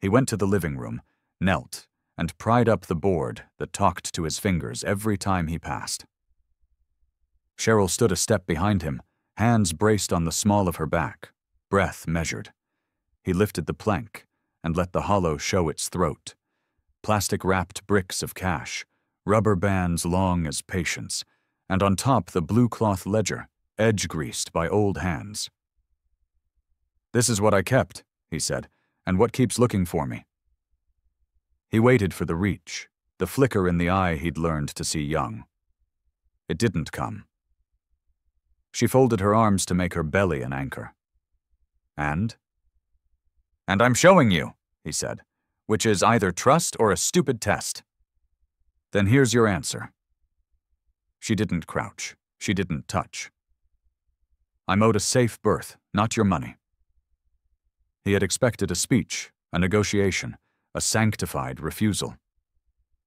He went to the living room, knelt, and pried up the board that talked to his fingers every time he passed. Cheryl stood a step behind him, hands braced on the small of her back, breath measured. He lifted the plank and let the hollow show its throat. Plastic-wrapped bricks of cash, rubber bands long as patience, and on top the blue cloth ledger, edge-greased by old hands. "This is what I kept," he said, "and what keeps looking for me." He waited for the reach, the flicker in the eye he'd learned to see young. It didn't come. She folded her arms to make her belly an anchor. "And I'm showing you," he said, "which is either trust or a stupid test." "Then here's your answer." She didn't crouch. She didn't touch. "I'm owed a safe berth, not your money." He had expected a speech, a negotiation, a sanctified refusal.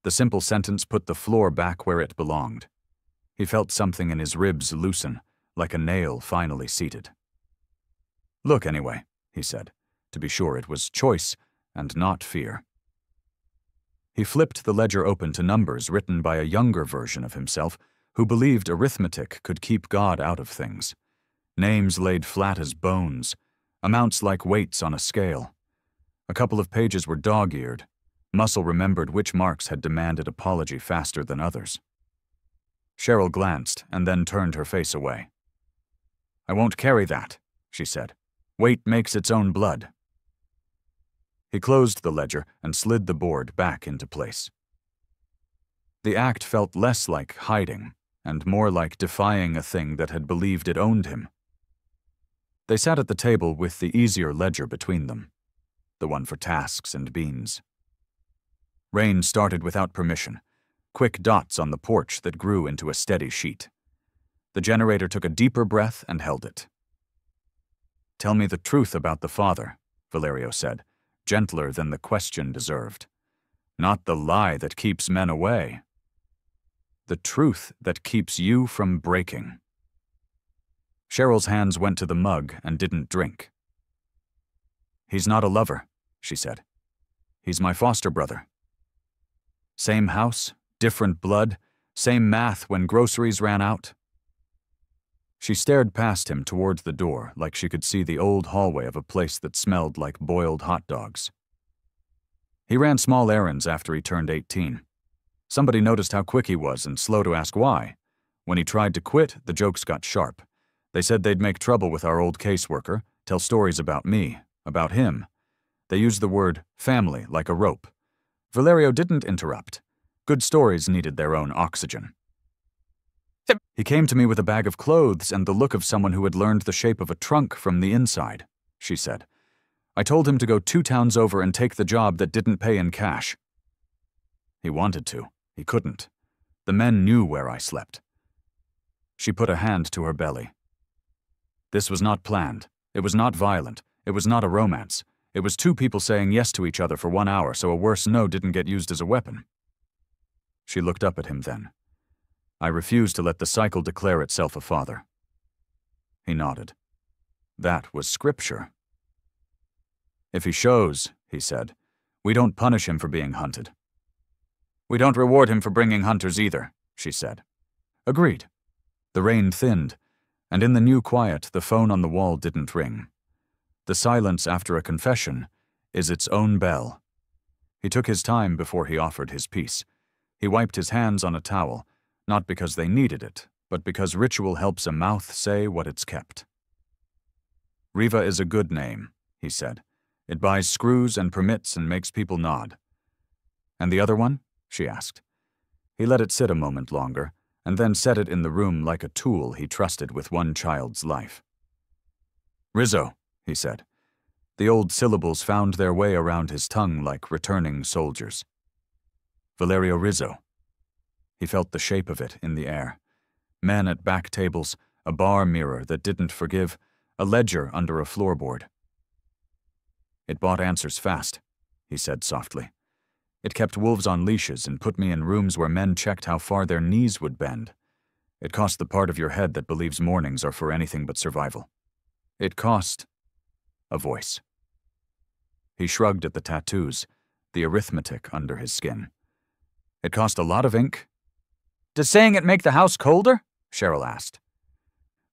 The simple sentence put the floor back where it belonged. He felt something in his ribs loosen, like a nail finally seated. "Look anyway," he said, to be sure it was choice and not fear. He flipped the ledger open to numbers written by a younger version of himself who believed arithmetic could keep God out of things. Names laid flat as bones, amounts like weights on a scale. A couple of pages were dog-eared. Muscle remembered which marks had demanded apology faster than others. Cheryl glanced and then turned her face away. "I won't carry that," she said. "Weight makes its own blood." He closed the ledger and slid the board back into place. The act felt less like hiding and more like defying a thing that had believed it owned him. They sat at the table with the easier ledger between them. the one for tasks and beans. Rain started without permission, quick dots on the porch that grew into a steady sheet. The generator took a deeper breath and held it. "Tell me the truth about the father," Valerio said, gentler than the question deserved. "Not the lie that keeps men away. The truth that keeps you from breaking." Cheryl's hands went to the mug and didn't drink. "He's not a lover," she said. "He's my foster brother. Same house, different blood, same math when groceries ran out." She stared past him toward the door like she could see the old hallway of a place that smelled like boiled hot dogs. He ran small errands after he turned 18. Somebody noticed how quick he was and slow to ask why. When he tried to quit, the jokes got sharp. They said they'd make trouble with our old caseworker, tell stories about me, about him. They used the word family like a rope. Valerio didn't interrupt. Good stories needed their own oxygen. "He came to me with a bag of clothes and the look of someone who had learned the shape of a trunk from the inside," she said. "I told him to go 2 towns over and take the job that didn't pay in cash. He wanted to. He couldn't. The men knew where I slept." She put a hand to her belly. "This was not planned. It was not violent. It was not a romance. It was 2 people saying yes to each other for 1 hour so a worse no didn't get used as a weapon." She looked up at him then. "I refuse to let the cycle declare itself a father." He nodded. That was scripture. "If he shows," he said, "we don't punish him for being hunted." "We don't reward him for bringing hunters either," she said. "Agreed." The rain thinned, and in the new quiet, the phone on the wall didn't ring. The silence after a confession is its own bell. He took his time before he offered his peace. He wiped his hands on a towel, not because they needed it, but because ritual helps a mouth say what it's kept. "Riva is a good name," he said. "It buys screws and permits and makes people nod." "And the other one?" she asked. He let it sit a moment longer, and then set it in the room like a tool he trusted with one child's life. "Rizzo," he said. The old syllables found their way around his tongue like returning soldiers. "Valerio Rizzo." He felt the shape of it in the air. Men at back tables, a bar mirror that didn't forgive, a ledger under a floorboard. "It bought answers fast," he said softly. "It kept wolves on leashes and put me in rooms where men checked how far their knees would bend. It cost the part of your head that believes mornings are for anything but survival. It cost a voice." He shrugged at the tattoos, the arithmetic under his skin. "It cost a lot of ink." "Does saying it make the house colder?" Cheryl asked.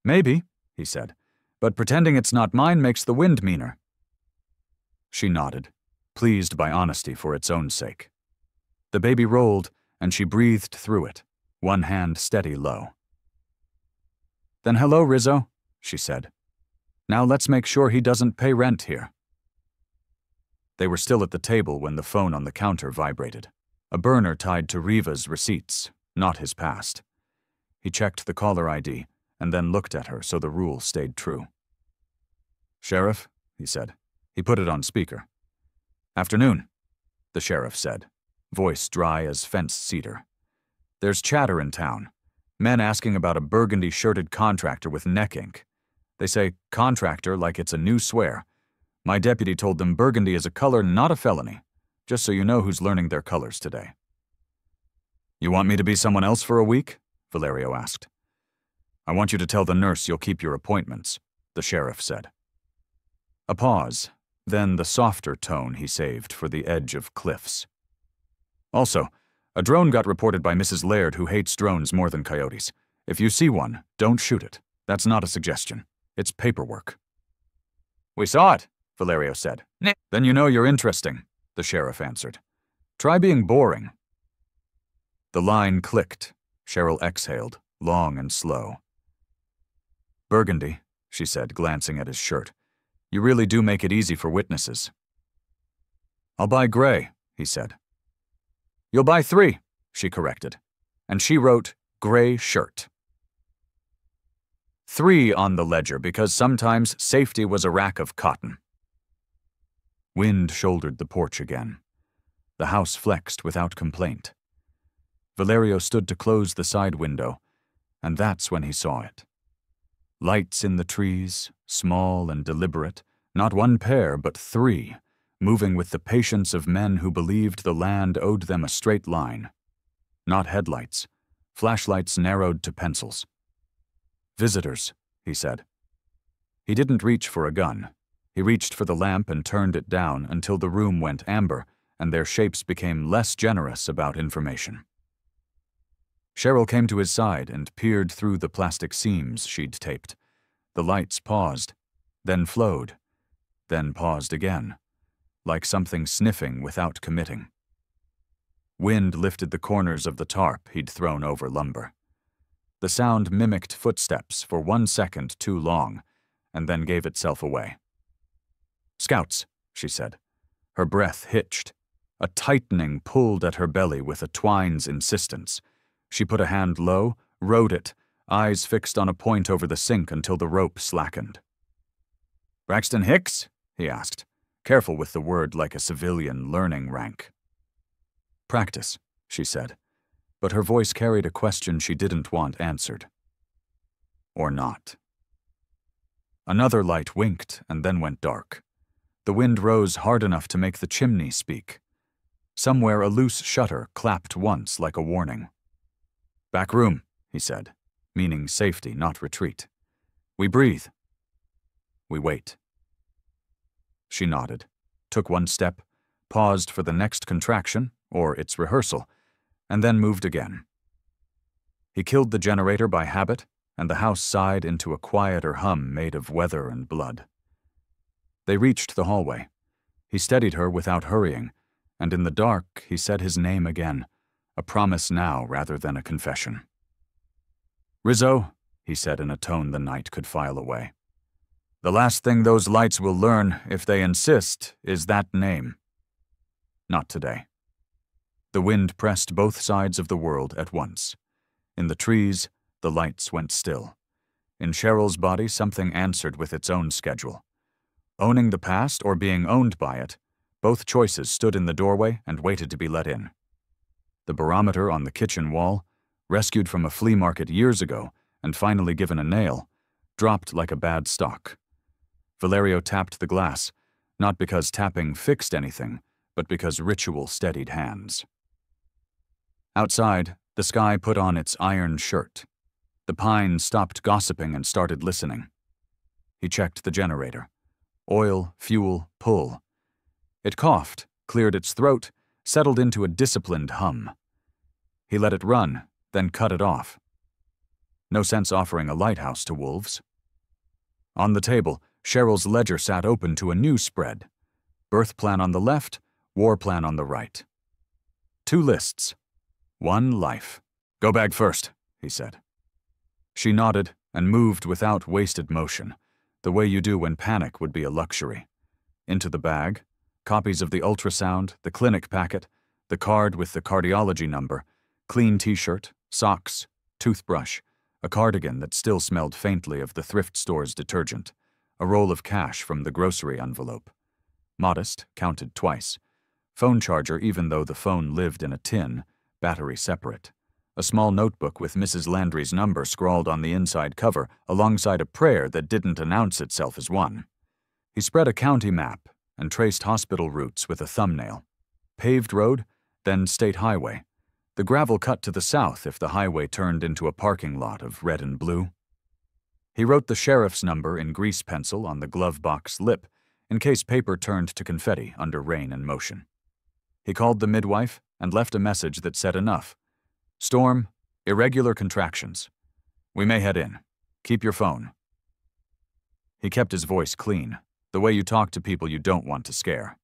"Maybe," he said, "but pretending it's not mine makes the wind meaner." She nodded, pleased by honesty for its own sake. The baby rolled, and she breathed through it, one hand steady low. "Then hello, Rizzo," she said. "Now let's make sure he doesn't pay rent here." They were still at the table when the phone on the counter vibrated. A burner tied to Riva's receipts, not his past. He checked the caller ID and then looked at her so the rule stayed true. "Sheriff," he said. He put it on speaker. "Afternoon," the sheriff said, voice dry as fence cedar. "There's chatter in town. Men asking about a burgundy-shirted contractor with neck ink. They say contractor like it's a new swear. My deputy told them burgundy is a color, not a felony. Just so you know who's learning their colors today." "You want me to be someone else for a week?" Valerio asked. "I want you to tell the nurse you'll keep your appointments," the sheriff said. A pause, then the softer tone he saved for the edge of cliffs. "Also, a drone got reported by Mrs. Laird who hates drones more than coyotes. If you see one, don't shoot it. That's not a suggestion. It's paperwork." "We saw it," Valerio said. "Then you know you're interesting," the sheriff answered. "Try being boring." The line clicked. Cheryl exhaled, long and slow. "Burgundy," she said, glancing at his shirt. "You really do make it easy for witnesses." "I'll buy gray," he said. "You'll buy 3, she corrected. And she wrote, "gray shirt." 3 on the ledger because sometimes safety was a rack of cotton. Wind shouldered the porch again. The house flexed without complaint. Valerio stood to close the side window, and that's when he saw it. Lights in the trees, small and deliberate, not one pair but three, moving with the patience of men who believed the land owed them a straight line. Not headlights, flashlights narrowed to pencils. "Visitors," he said. He didn't reach for a gun. He reached for the lamp and turned it down until the room went amber and their shapes became less generous about information. Cheryl came to his side and peered through the plastic seams she'd taped. The lights paused, then flowed, then paused again, like something sniffing without committing. Wind lifted the corners of the tarp he'd thrown over lumber. The sound mimicked footsteps for 1 second too long, and then gave itself away. "Scouts," she said. Her breath hitched. A tightening pulled at her belly with a twine's insistence. She put a hand low, rode it, eyes fixed on a point over the sink until the rope slackened. "Braxton Hicks?" he asked, careful with the word like a civilian learning rank. "Practice," she said, but her voice carried a question she didn't want answered. Or not. Another light winked and then went dark. The wind rose hard enough to make the chimney speak. Somewhere a loose shutter clapped once like a warning. "Back room," he said, meaning safety, not retreat. "We breathe. We wait." She nodded, took 1 step, paused for the next contraction, or its rehearsal, and then moved again. He killed the generator by habit, and the house sighed into a quieter hum made of weather and blood. They reached the hallway. He steadied her without hurrying, and in the dark he said his name again, a promise now rather than a confession. "Rizzo," he said in a tone the night could file away. "The last thing those lights will learn, if they insist, is that name. Not today." The wind pressed both sides of the world at once. In the trees, the lights went still. In Cheryl's body, something answered with its own schedule. Owning the past or being owned by it, both choices stood in the doorway and waited to be let in. The barometer on the kitchen wall, rescued from a flea market years ago and finally given a nail, dropped like a bad stock. Valerio tapped the glass, not because tapping fixed anything, but because ritual steadied hands. Outside, the sky put on its iron shirt. The pines stopped gossiping and started listening. He checked the generator. Oil, fuel, pull. It coughed, cleared its throat, settled into a disciplined hum. He let it run, then cut it off. No sense offering a lighthouse to wolves. On the table, Cheryl's ledger sat open to a new spread. Birth plan on the left, war plan on the right. 2 lists. 1 life. "Go bag first," he said. She nodded and moved without wasted motion, the way you do when panic would be a luxury. Into the bag, copies of the ultrasound, the clinic packet, the card with the cardiology number, clean t-shirt, socks, toothbrush, a cardigan that still smelled faintly of the thrift store's detergent, a roll of cash from the grocery envelope. Modest, counted twice. Phone charger even though the phone lived in a tin, battery separate. A small notebook with Mrs. Landry's number scrawled on the inside cover alongside a prayer that didn't announce itself as one. He spread a county map and traced hospital routes with a thumbnail. Paved road, then state highway. The gravel cut to the south if the highway turned into a parking lot of red and blue. He wrote the sheriff's number in grease pencil on the glove box lip in case paper turned to confetti under rain and motion. He called the midwife and left a message that said enough. "Storm, irregular contractions. We may head in. Keep your phone." He kept his voice clean, the way you talk to people you don't want to scare.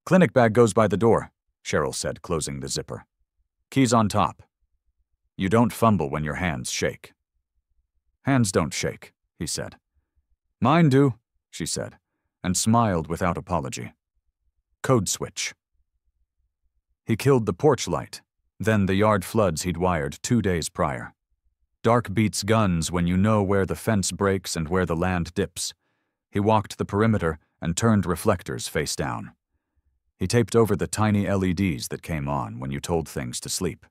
"Clinic bag goes by the door," Cheryl said, closing the zipper. "Keys on top. You don't fumble when your hands shake." "Hands don't shake," he said. "Mine do," she said, and smiled without apology. Code switch. He killed the porch light, then the yard floods he'd wired 2 days prior. Dark beats guns when you know where the fence breaks and where the land dips. He walked the perimeter and turned reflectors face down. He taped over the tiny LEDs that came on when you told things to sleep.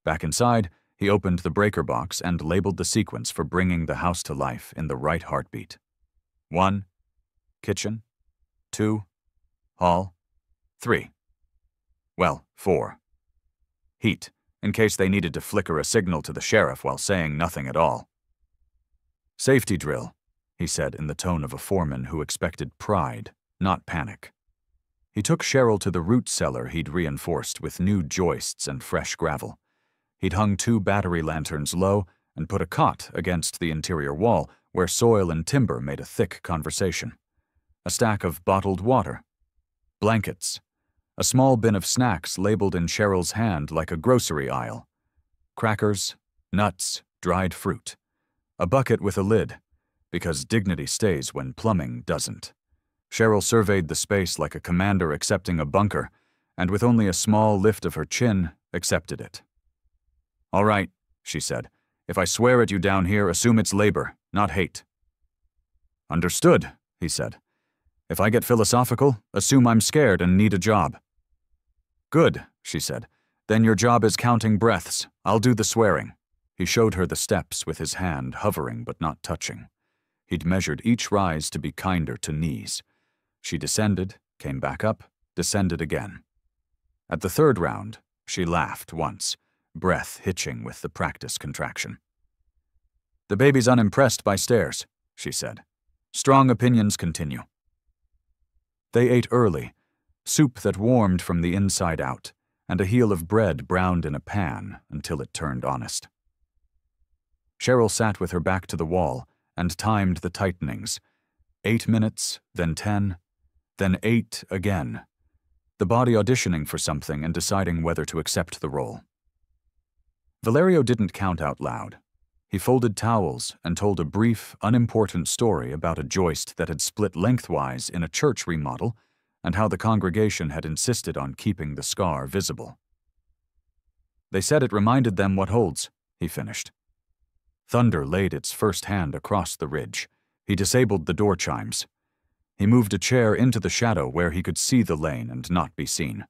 Back inside, he opened the breaker box and labeled the sequence for bringing the house to life in the right heartbeat. 1, kitchen. 2, hall. 3. Well, 4. Heat, in case they needed to flicker a signal to the sheriff while saying nothing at all. Safety drill, he said in the tone of a foreman who expected pride, not panic. He took Cheryl to the root cellar he'd reinforced with new joists and fresh gravel. He'd hung 2 battery lanterns low and put a cot against the interior wall where soil and timber made a thick conversation. A stack of bottled water. Blankets. A small bin of snacks labeled in Cheryl's hand like a grocery aisle. Crackers, nuts, dried fruit. A bucket with a lid, because dignity stays when plumbing doesn't. Cheryl surveyed the space like a commander accepting a bunker, and with only a small lift of her chin, accepted it. "All right," she said. "If I swear at you down here, assume it's labor, not hate." "Understood," he said. "If I get philosophical, assume I'm scared and need a job." "Good," she said. "Then your job is counting breaths. I'll do the swearing." He showed her the steps with his hand hovering but not touching. He'd measured each rise to be kinder to knees. She descended, came back up, descended again. At the 3rd round, she laughed once, breath hitching with the practice contraction. "The baby's unimpressed by stairs," she said. "Strong opinions continue." They ate early, soup that warmed from the inside out, and a heel of bread browned in a pan until it turned honest. Cheryl sat with her back to the wall and timed the tightenings. 8 minutes, then 10, then 8 again, the body auditioning for something and deciding whether to accept the role. Valerio didn't count out loud. He folded towels and told a brief, unimportant story about a joist that had split lengthwise in a church remodel and how the congregation had insisted on keeping the scar visible. "They said it reminded them what holds," he finished. Thunder laid its first hand across the ridge. He disabled the door chimes. He moved a chair into the shadow where he could see the lane and not be seen,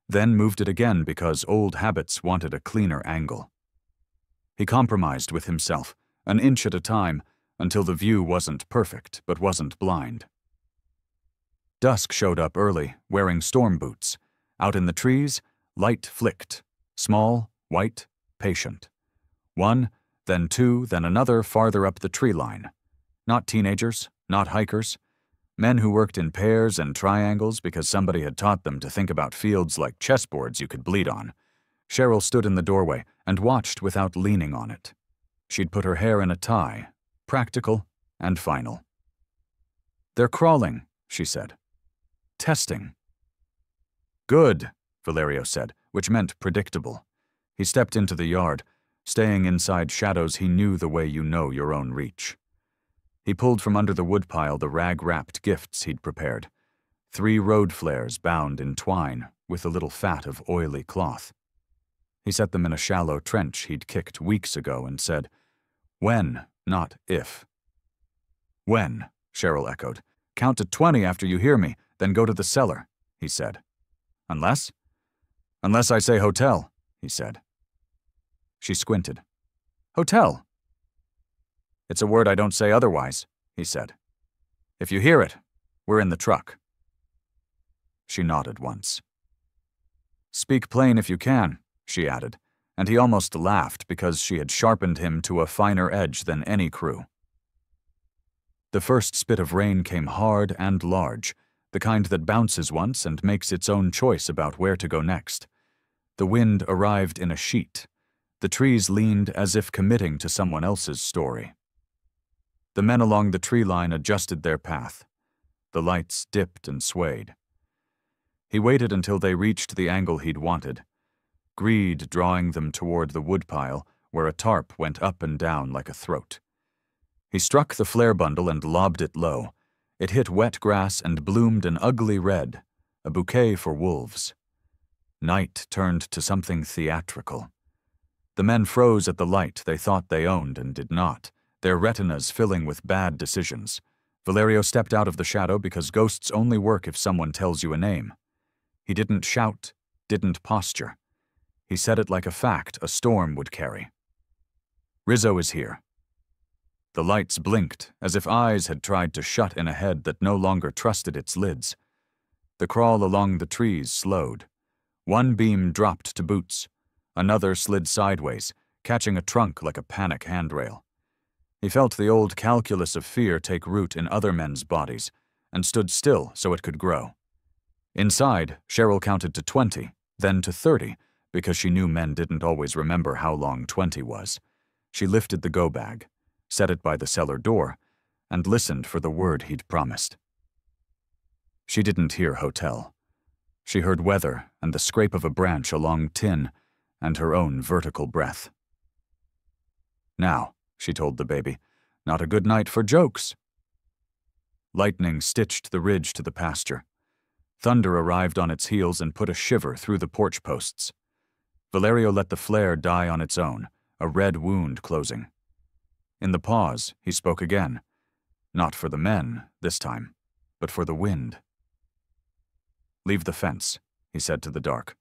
then moved it again because old habits wanted a cleaner angle. He compromised with himself, an inch at a time, until the view wasn't perfect but wasn't blind. Dusk showed up early, wearing storm boots. Out in the trees, light flicked, small, white, patient. 1, then 2, then another farther up the tree line. Not teenagers, not hikers. Men who worked in pairs and triangles because somebody had taught them to think about fields like chessboards you could bleed on. Cheryl stood in the doorway and watched without leaning on it. She'd put her hair in a tie, practical and final. "They're crawling," she said. "Testing." "Good," Valerio said, which meant predictable. He stepped into the yard, staying inside shadows he knew the way you know your own reach. He pulled from under the woodpile the rag-wrapped gifts he'd prepared. 3 road flares bound in twine with a little fat of oily cloth. He set them in a shallow trench he'd kicked weeks ago and said, "When, not if." "When," Cheryl echoed. "Count to 20 after you hear me, then go to the cellar," he said. "Unless?" "Unless I say hotel," he said. She squinted. "Hotel." "It's a word I don't say otherwise," he said. "If you hear it, we're in the truck." She nodded once. "Speak plain if you can," she added, and he almost laughed because she had sharpened him to a finer edge than any crew. The first spit of rain came hard and large, the kind that bounces once and makes its own choice about where to go next. The wind arrived in a sheet. The trees leaned as if committing to someone else's story. The men along the tree line adjusted their path. The lights dipped and swayed. He waited until they reached the angle he'd wanted, greed drawing them toward the woodpile where a tarp went up and down like a throat. He struck the flare bundle and lobbed it low. It hit wet grass and bloomed an ugly red, a bouquet for wolves. Night turned to something theatrical. The men froze at the light they thought they owned and did not, their retinas filling with bad decisions. Valerio stepped out of the shadow because ghosts only work if someone tells you a name. He didn't shout, didn't posture. He said it like a fact a storm would carry. Rizzo is here. The lights blinked, as if eyes had tried to shut in a head that no longer trusted its lids. The crawl along the trees slowed. One beam dropped to boots. Another slid sideways, catching a trunk like a panic handrail. He felt the old calculus of fear take root in other men's bodies, and stood still so it could grow. Inside, Cheryl counted to 20, then to 30, because she knew men didn't always remember how long 20 was. She lifted the go-bag, set it by the cellar door, and listened for the word he'd promised. She didn't hear hotel. She heard weather and the scrape of a branch along tin, and her own vertical breath. Now, she told the baby, not a good night for jokes. Lightning stitched the ridge to the pasture. Thunder arrived on its heels and put a shiver through the porch posts. Valerio let the flare die on its own, a red wound closing. In the pause, he spoke again. Not for the men, this time, but for the wind. Leave the fence, he said to the dark.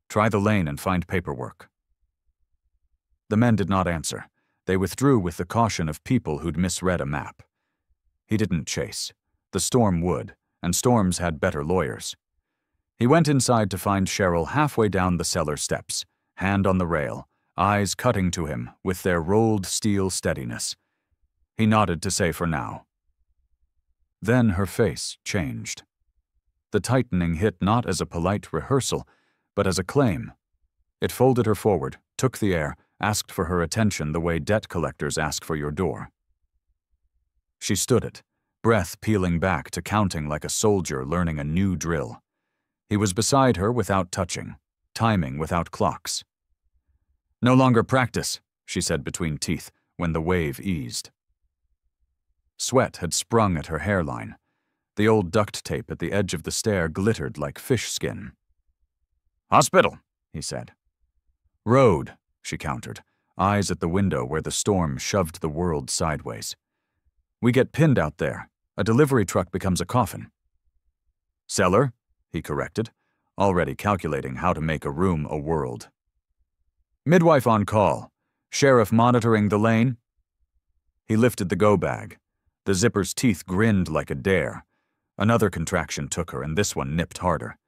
Try the lane and find paperwork. The men did not answer. They withdrew with the caution of people who'd misread a map. He didn't chase. The storm would, and storms had better lawyers. He went inside to find Cheryl halfway down the cellar steps, hand on the rail, eyes cutting to him with their rolled steel steadiness. He nodded to say for now. Then her face changed. The tightening hit not as a polite rehearsal, but as a claim. It folded her forward, took the air, asked for her attention the way debt collectors ask for your door. She stood it, breath peeling back to counting like a soldier learning a new drill. He was beside her without touching, timing without clocks. No longer practice, she said between teeth when the wave eased. Sweat had sprung at her hairline. The old duct tape at the edge of the stair glittered like fish skin. Hospital, he said. Road, she countered, eyes at the window where the storm shoved the world sideways. We get pinned out there. A delivery truck becomes a coffin. Cellar, he corrected, already calculating how to make a room a world. Midwife on call. Sheriff monitoring the lane. He lifted the go-bag. The zipper's teeth grinned like a dare. Another contraction took her, and this one nipped harder.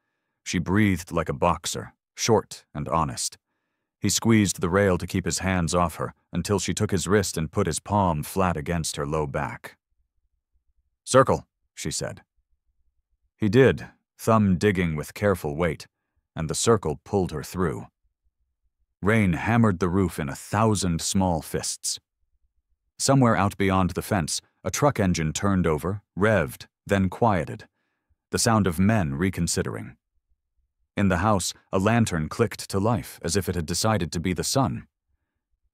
She breathed like a boxer, short and honest. He squeezed the rail to keep his hands off her until she took his wrist and put his palm flat against her low back. Circle, she said. He did, thumb digging with careful weight, and the circle pulled her through. Rain hammered the roof in 1,000 small fists. Somewhere out beyond the fence, a truck engine turned over, revved, then quieted. The sound of men reconsidering. In the house, a lantern clicked to life as if it had decided to be the sun.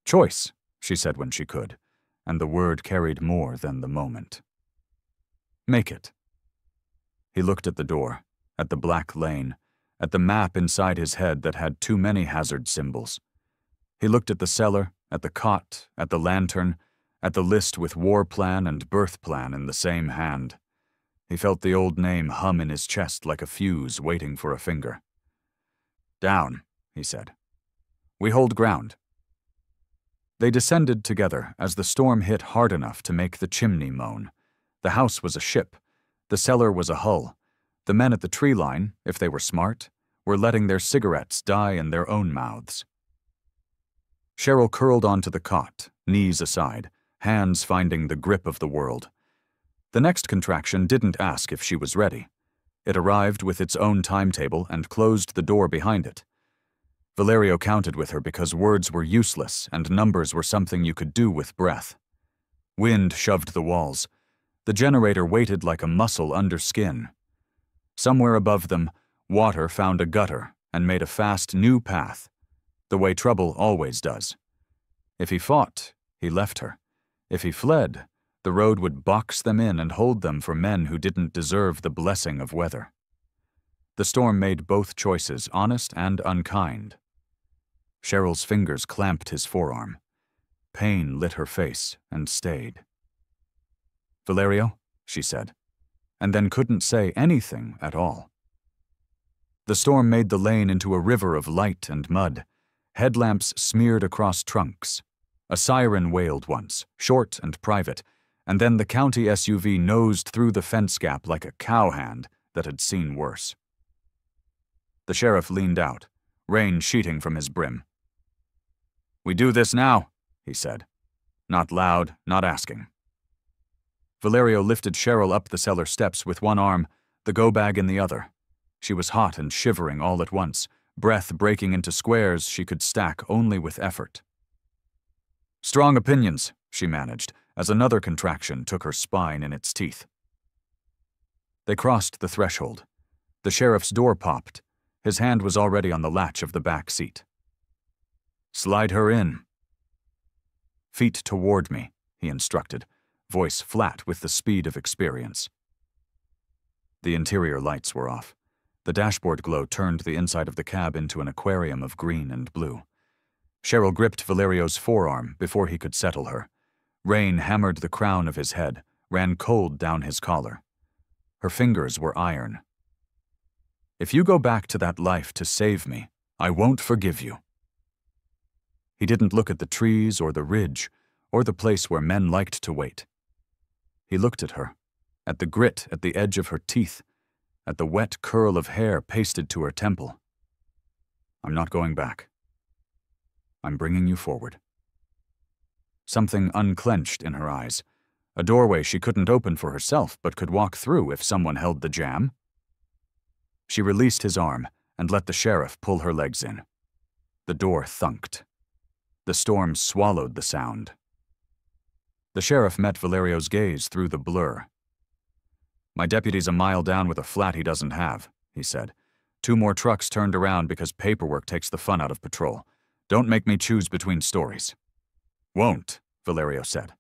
Choice, she said when she could, and the word carried more than the moment. Make it. He looked at the door, at the black lane, at the map inside his head that had too many hazard symbols. He looked at the cellar, at the cot, at the lantern, at the list with war plan and birth plan in the same hand. He felt the old name hum in his chest like a fuse waiting for a finger. Down, he said. We hold ground. They descended together as the storm hit hard enough to make the chimney moan. The house was a ship. The cellar was a hull. The men at the tree line, if they were smart, were letting their cigarettes die in their own mouths. Cheryl curled onto the cot, knees aside, hands finding the grip of the world. The next contraction didn't ask if she was ready. It arrived with its own timetable and closed the door behind it. Valerio counted with her because words were useless and numbers were something you could do with breath. Wind shoved the walls. The generator waited like a muscle under skin. Somewhere above them, water found a gutter and made a fast new path, the way trouble always does. If he fought, he left her. If he fled, the road would box them in and hold them for men who didn't deserve the blessing of weather. The storm made both choices honest and unkind. Cheryl's fingers clamped his forearm. Pain lit her face and stayed. Valerio, she said, and then couldn't say anything at all. The storm made the lane into a river of light and mud. Headlamps smeared across trunks. A siren wailed once, short and private, and then the county SUV nosed through the fence gap like a cowhand that had seen worse. The sheriff leaned out, rain sheeting from his brim. "We do this now," he said. Not loud, not asking. Valerio lifted Cheryl up the cellar steps with one arm, the go-bag in the other. She was hot and shivering all at once, breath breaking into squares she could stack only with effort. "Strong opinions," she managed, as another contraction took her spine in its teeth. They crossed the threshold. The sheriff's door popped. His hand was already on the latch of the back seat. "Slide her in." "Feet toward me," he instructed, voice flat with the speed of experience. The interior lights were off. The dashboard glow turned the inside of the cab into an aquarium of green and blue. Cheryl gripped Valerio's forearm before he could settle her. Rain hammered the crown of his head, ran cold down his collar. Her fingers were iron. "If you go back to that life to save me, I won't forgive you." He didn't look at the trees or the ridge or the place where men liked to wait. He looked at her, at the grit at the edge of her teeth, at the wet curl of hair pasted to her temple. "I'm not going back. I'm bringing you forward." Something unclenched in her eyes, a doorway she couldn't open for herself but could walk through if someone held the jam. She released his arm and let the sheriff pull her legs in. The door thunked. The storm swallowed the sound. The sheriff met Valerio's gaze through the blur. "My deputy's a mile down with a flat he doesn't have," he said. "2 more trucks turned around because paperwork takes the fun out of patrol. Don't make me choose between stories." "Won't," Valerio said.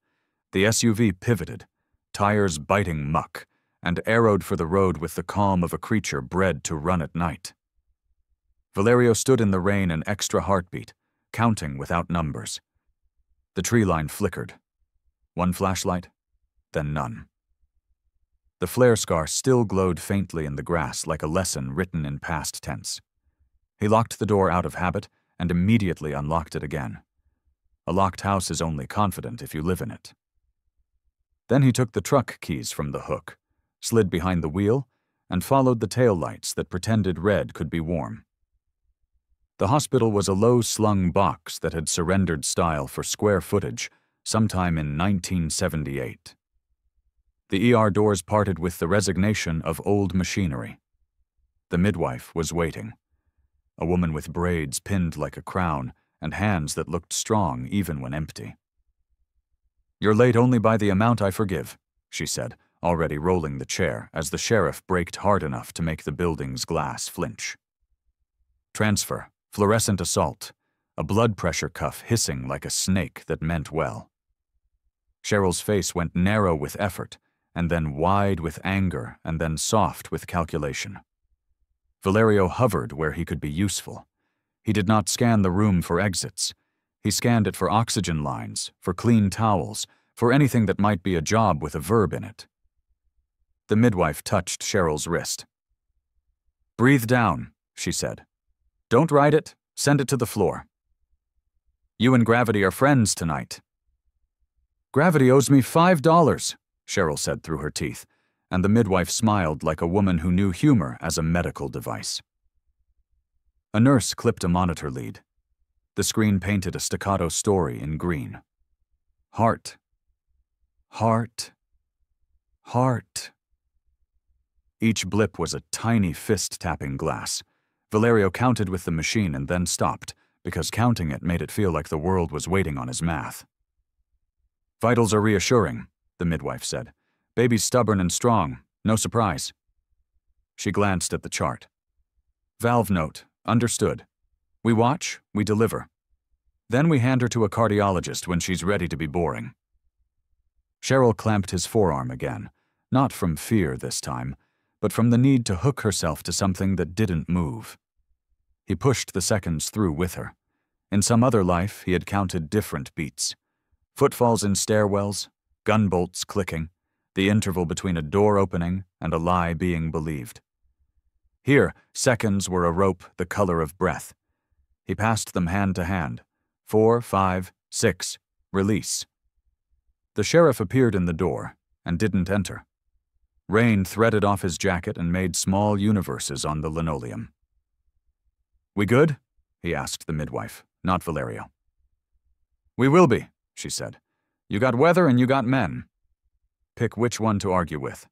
The SUV pivoted, tires biting muck, and arrowed for the road with the calm of a creature bred to run at night. Valerio stood in the rain an extra heartbeat, counting without numbers. The tree line flickered. 1 flashlight, then none. The flare scar still glowed faintly in the grass like a lesson written in past tense. He locked the door out of habit and immediately unlocked it again. A locked house is only confident if you live in it. Then he took the truck keys from the hook, slid behind the wheel, and followed the tail lights that pretended red could be warm. The hospital was a low-slung box that had surrendered style for square footage sometime in 1978. The ER doors parted with the resignation of old machinery. The midwife was waiting. A woman with braids pinned like a crown and hands that looked strong even when empty. "You're late only by the amount I forgive," she said, already rolling the chair as the sheriff braked hard enough to make the building's glass flinch. Transfer, fluorescent assault, a blood pressure cuff hissing like a snake that meant well. Cheryl's face went narrow with effort, and then wide with anger, and then soft with calculation. Valerio hovered where he could be useful. He did not scan the room for exits. He scanned it for oxygen lines, for clean towels, for anything that might be a job with a verb in it. The midwife touched Cheryl's wrist. "Breathe down," she said. "Don't write it, send it to the floor. You and Gravity are friends tonight." "Gravity owes me $5, Cheryl said through her teeth, and the midwife smiled like a woman who knew humor as a medical device. A nurse clipped a monitor lead. The screen painted a staccato story in green. Heart. Heart. Heart. Each blip was a tiny fist-tapping glass. Valerio counted with the machine and then stopped, because counting it made it feel like the world was waiting on his math. "Vitals are reassuring," the midwife said. "Baby's stubborn and strong, no surprise." She glanced at the chart. "Valve note, understood. We watch, we deliver. Then we hand her to a cardiologist when she's ready to be boring." Cheryl clamped his forearm again, not from fear this time, but from the need to hook herself to something that didn't move. He pushed the seconds through with her. In some other life, he had counted different beats. Footfalls in stairwells, gun bolts clicking, the interval between a door opening and a lie being believed. Here, seconds were a rope the color of breath. He passed them hand to hand. 4, 5, 6, release. The sheriff appeared in the door and didn't enter. Rain threaded off his jacket and made small universes on the linoleum. "We good?" he asked the midwife, not Valerio. "We will be," she said. "You got weather and you got men. Pick which one to argue with."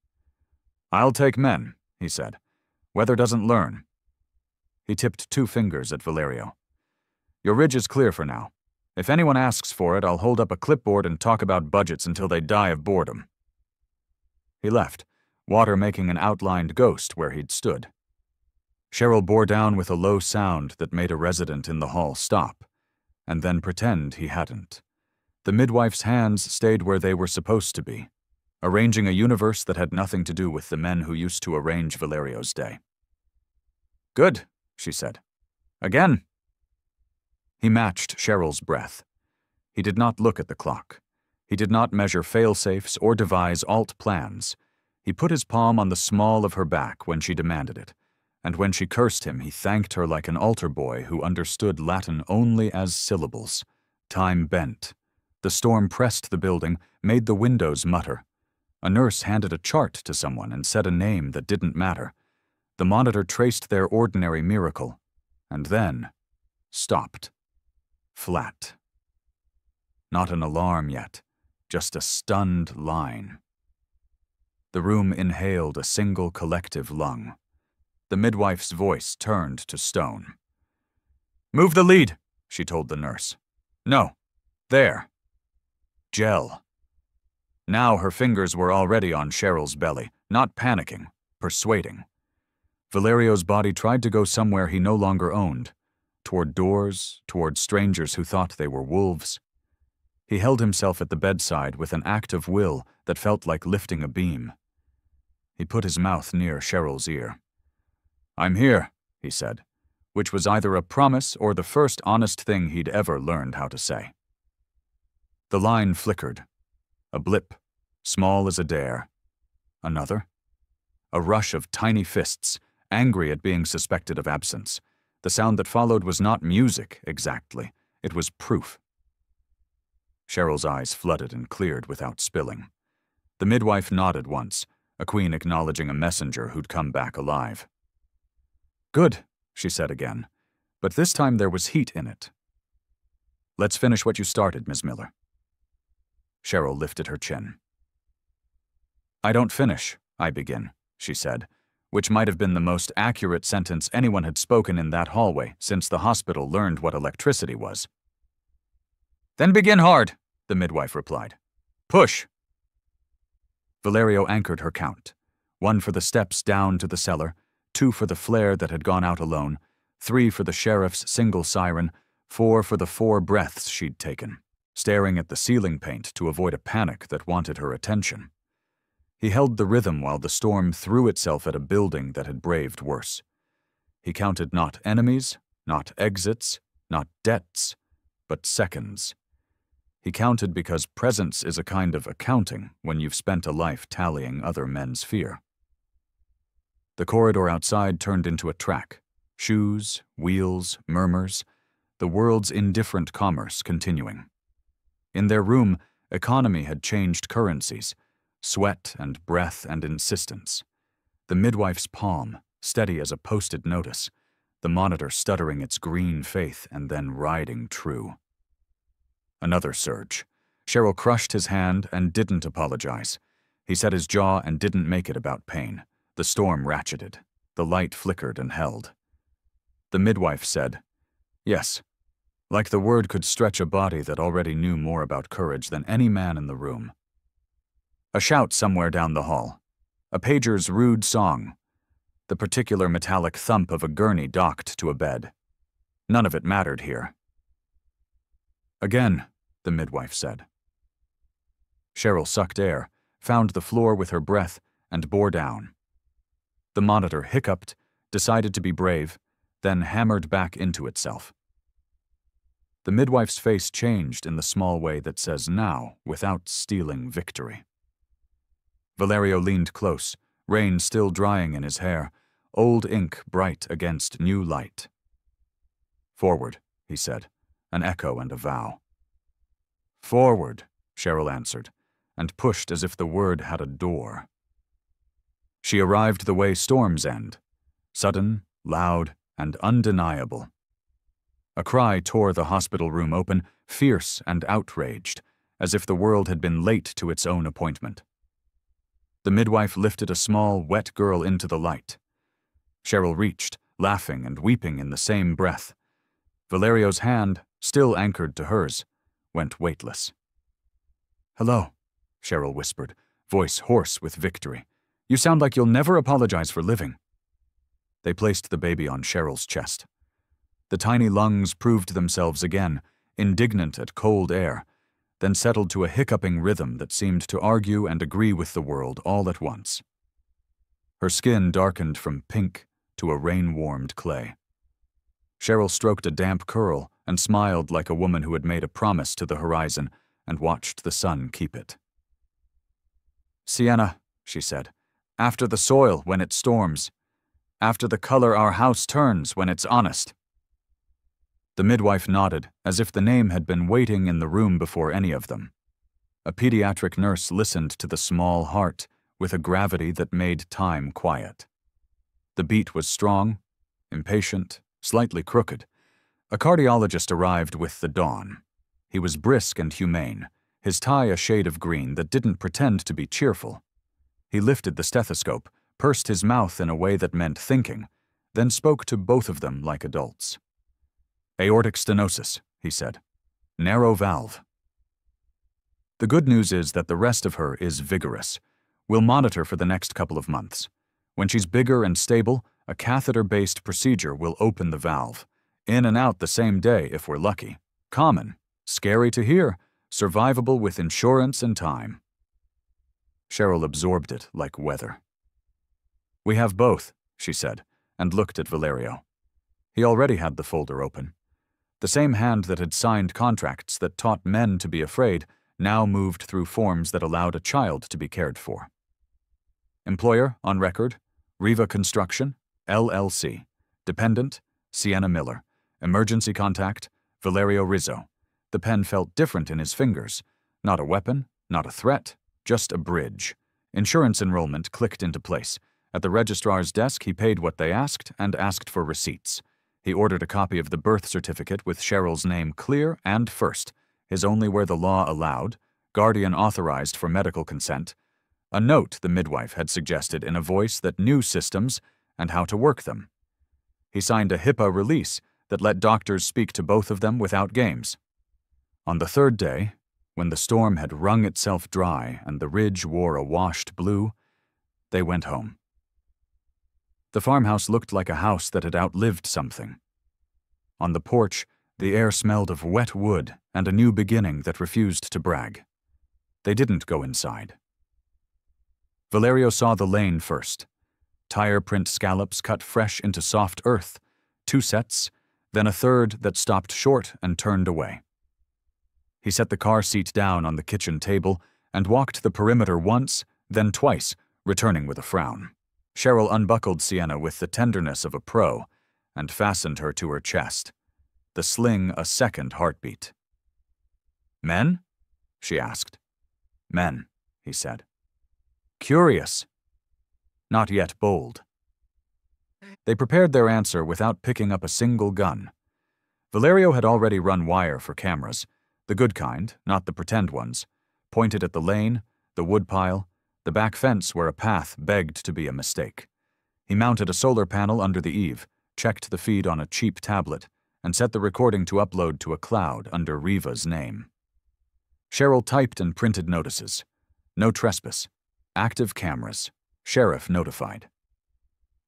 "I'll take men," he said. "Weather doesn't learn." He tipped 2 fingers at Valerio. "Your ridge is clear for now. If anyone asks for it, I'll hold up a clipboard and talk about budgets until they die of boredom." He left, water making an outlined ghost where he'd stood. Cheryl bore down with a low sound that made a resident in the hall stop, and then pretend he hadn't. The midwife's hands stayed where they were supposed to be, arranging a universe that had nothing to do with the men who used to arrange Valerio's day. "Good," she said. "Again." He matched Cheryl's breath. He did not look at the clock. He did not measure fail-safes or devise alt plans. He put his palm on the small of her back when she demanded it, and when she cursed him, he thanked her like an altar boy who understood Latin only as syllables. Time bent. The storm pressed the building, made the windows mutter. A nurse handed a chart to someone and said a name that didn't matter. The monitor traced their ordinary miracle, and then stopped. Flat. Not an alarm yet, just a stunned line. The room inhaled a single collective lung. The midwife's voice turned to stone. "Move the lead," she told the nurse. "No. There." Gel. Now her fingers were already on Cheryl's belly, not panicking, persuading. Valerio's body tried to go somewhere he no longer owned, toward doors, toward strangers who thought they were wolves. He held himself at the bedside with an act of will that felt like lifting a beam. He put his mouth near Cheryl's ear. "I'm here," he said, which was either a promise or the first honest thing he'd ever learned how to say. The line flickered. A blip, small as a dare. Another. A rush of tiny fists, angry at being suspected of absence. The sound that followed was not music, exactly. It was proof. Cheryl's eyes flooded and cleared without spilling. The midwife nodded once, a queen acknowledging a messenger who'd come back alive. "Good," she said again, but this time there was heat in it. "Let's finish what you started, Ms. Miller." Cheryl lifted her chin. "I don't finish, I begin," she said, which might have been the most accurate sentence anyone had spoken in that hallway since the hospital learned what electricity was. "Then begin hard," the midwife replied. "Push." Valerio anchored her count. 1 for the steps down to the cellar, 2 for the flare that had gone out alone, 3 for the sheriff's single siren, 4 for the 4 breaths she'd taken, staring at the ceiling paint to avoid a panic that wanted her attention. He held the rhythm while the storm threw itself at a building that had braved worse. He counted not enemies, not exits, not debts, but seconds. He counted because presence is a kind of accounting when you've spent a life tallying other men's fear. The corridor outside turned into a track. Shoes, wheels, murmurs, the world's indifferent commerce continuing. In their room, economy had changed currencies, sweat and breath and insistence. The midwife's palm, steady as a posted notice, the monitor stuttering its green faith and then riding true. Another surge. Cheryl crushed his hand and didn't apologize. He set his jaw and didn't make it about pain. The storm ratcheted. The light flickered and held. The midwife said, "Yes," like the word could stretch a body that already knew more about courage than any man in the room. A shout somewhere down the hall. A pager's rude song. The particular metallic thump of a gurney docked to a bed. None of it mattered here. "Again," the midwife said. Cheryl sucked air, found the floor with her breath, and bore down. The monitor hiccuped, decided to be brave, then hammered back into itself. The midwife's face changed in the small way that says now without stealing victory. Valerio leaned close, rain still drying in his hair, old ink bright against new light. "Forward," he said, an echo and a vow. "Forward," Cheryl answered, and pushed as if the word had a door. She arrived the way storms end, sudden, loud, and undeniable. A cry tore the hospital room open, fierce and outraged, as if the world had been late to its own appointment. The midwife lifted a small, wet girl into the light. Cheryl reached, laughing and weeping in the same breath. Valerio's hand, still anchored to hers, went weightless. "Hello," Cheryl whispered, voice hoarse with victory. "You sound like you'll never apologize for living." They placed the baby on Cheryl's chest. The tiny lungs proved themselves again, indignant at cold air, then settled to a hiccuping rhythm that seemed to argue and agree with the world all at once. Her skin darkened from pink to a rain-warmed clay. Cheryl stroked a damp curl and smiled like a woman who had made a promise to the horizon and watched the sun keep it. "Sienna," she said, "after the soil when it storms. After the color our house turns when it's honest." The midwife nodded, as if the name had been waiting in the room before any of them. A pediatric nurse listened to the small heart with a gravity that made time quiet. The beat was strong, impatient, slightly crooked. A cardiologist arrived with the dawn. He was brisk and humane, his tie a shade of green that didn't pretend to be cheerful. He lifted the stethoscope, pursed his mouth in a way that meant thinking, then spoke to both of them like adults. "Aortic stenosis," he said. "Narrow valve." "The good news is that the rest of her is vigorous. We'll monitor for the next couple of months. When she's bigger and stable, a catheter-based procedure will open the valve. In and out the same day if we're lucky. Common. Scary to hear. Survivable with insurance and time." Cheryl absorbed it like weather. "We have both," she said, and looked at Valerio. He already had the folder open. The same hand that had signed contracts that taught men to be afraid now moved through forms that allowed a child to be cared for. Employer, on record, Riva Construction, LLC. Dependent, Sienna Miller. Emergency contact, Valerio Rizzo. The pen felt different in his fingers. Not a weapon, not a threat, just a bridge. Insurance enrollment clicked into place. At the registrar's desk, he paid what they asked and asked for receipts. He ordered a copy of the birth certificate with Cheryl's name clear and first, his only where the law allowed, guardian authorized for medical consent, a note the midwife had suggested in a voice that knew systems and how to work them. He signed a HIPAA release that let doctors speak to both of them without games. On the third day, when the storm had wrung itself dry and the ridge wore a washed blue, they went home. The farmhouse looked like a house that had outlived something. On the porch, the air smelled of wet wood and a new beginning that refused to brag. They didn't go inside. Valerio saw the lane first. Tire print scallops cut fresh into soft earth, 2 sets, then a third that stopped short and turned away. He set the car seat down on the kitchen table and walked the perimeter once, then twice, returning with a frown. Cheryl unbuckled Sienna with the tenderness of a pro and fastened her to her chest, the sling a second heartbeat. "Men?" she asked. "Men," he said. "Curious." Not yet bold. They prepared their answer without picking up a single gun. Valerio had already run wire for cameras, the good kind, not the pretend ones, pointed at the lane, the woodpile, the back fence where a path begged to be a mistake. He mounted a solar panel under the eave, checked the feed on a cheap tablet, and set the recording to upload to a cloud under Riva's name. Cheryl typed and printed notices. No trespass. Active cameras. Sheriff notified.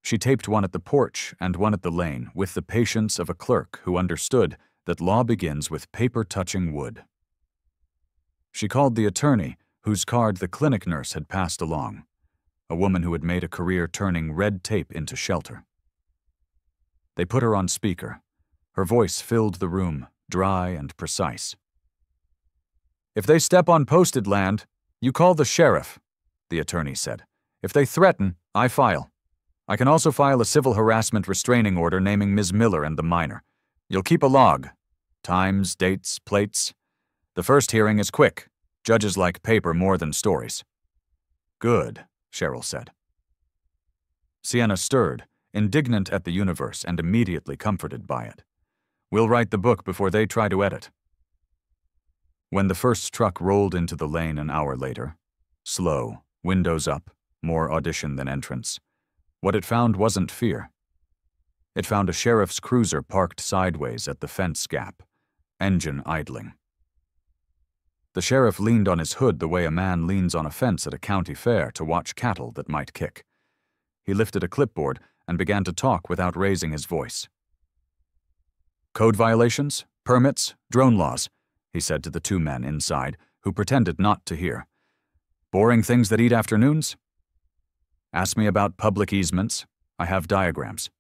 She taped one at the porch and one at the lane with the patience of a clerk who understood that law begins with paper touching wood. She called the attorney whose card the clinic nurse had passed along, a woman who had made a career turning red tape into shelter. They put her on speaker. Her voice filled the room, dry and precise. "If they step on posted land, you call the sheriff," the attorney said. "If they threaten, I file. I can also file a civil harassment restraining order naming Ms. Miller and the minor. You'll keep a log. Times, dates, plates. The first hearing is quick. Judges like paper more than stories." "Good," Cheryl said. Sienna stirred, indignant at the universe and immediately comforted by it. "We'll write the book before they try to edit." When the first truck rolled into the lane an hour later, slow, windows up, more audition than entrance, what it found wasn't fear. It found a sheriff's cruiser parked sideways at the fence gap, engine idling. The sheriff leaned on his hood the way a man leans on a fence at a county fair to watch cattle that might kick. He lifted a clipboard and began to talk without raising his voice. "Code violations, permits, drone laws," he said to the two men inside, who pretended not to hear. "Boring things that eat afternoons? Ask me about public easements. I have diagrams."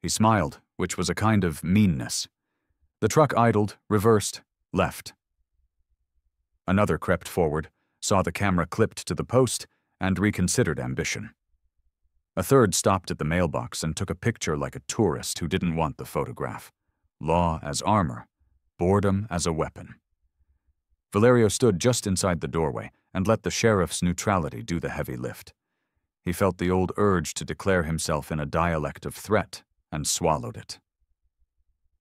He smiled, which was a kind of meanness. The truck idled, reversed, left. Another crept forward, saw the camera clipped to the post, and reconsidered ambition. A third stopped at the mailbox and took a picture like a tourist who didn't want the photograph. Law as armor, boredom as a weapon. Valerio stood just inside the doorway and let the sheriff's neutrality do the heavy lift. He felt the old urge to declare himself in a dialect of threat and swallowed it.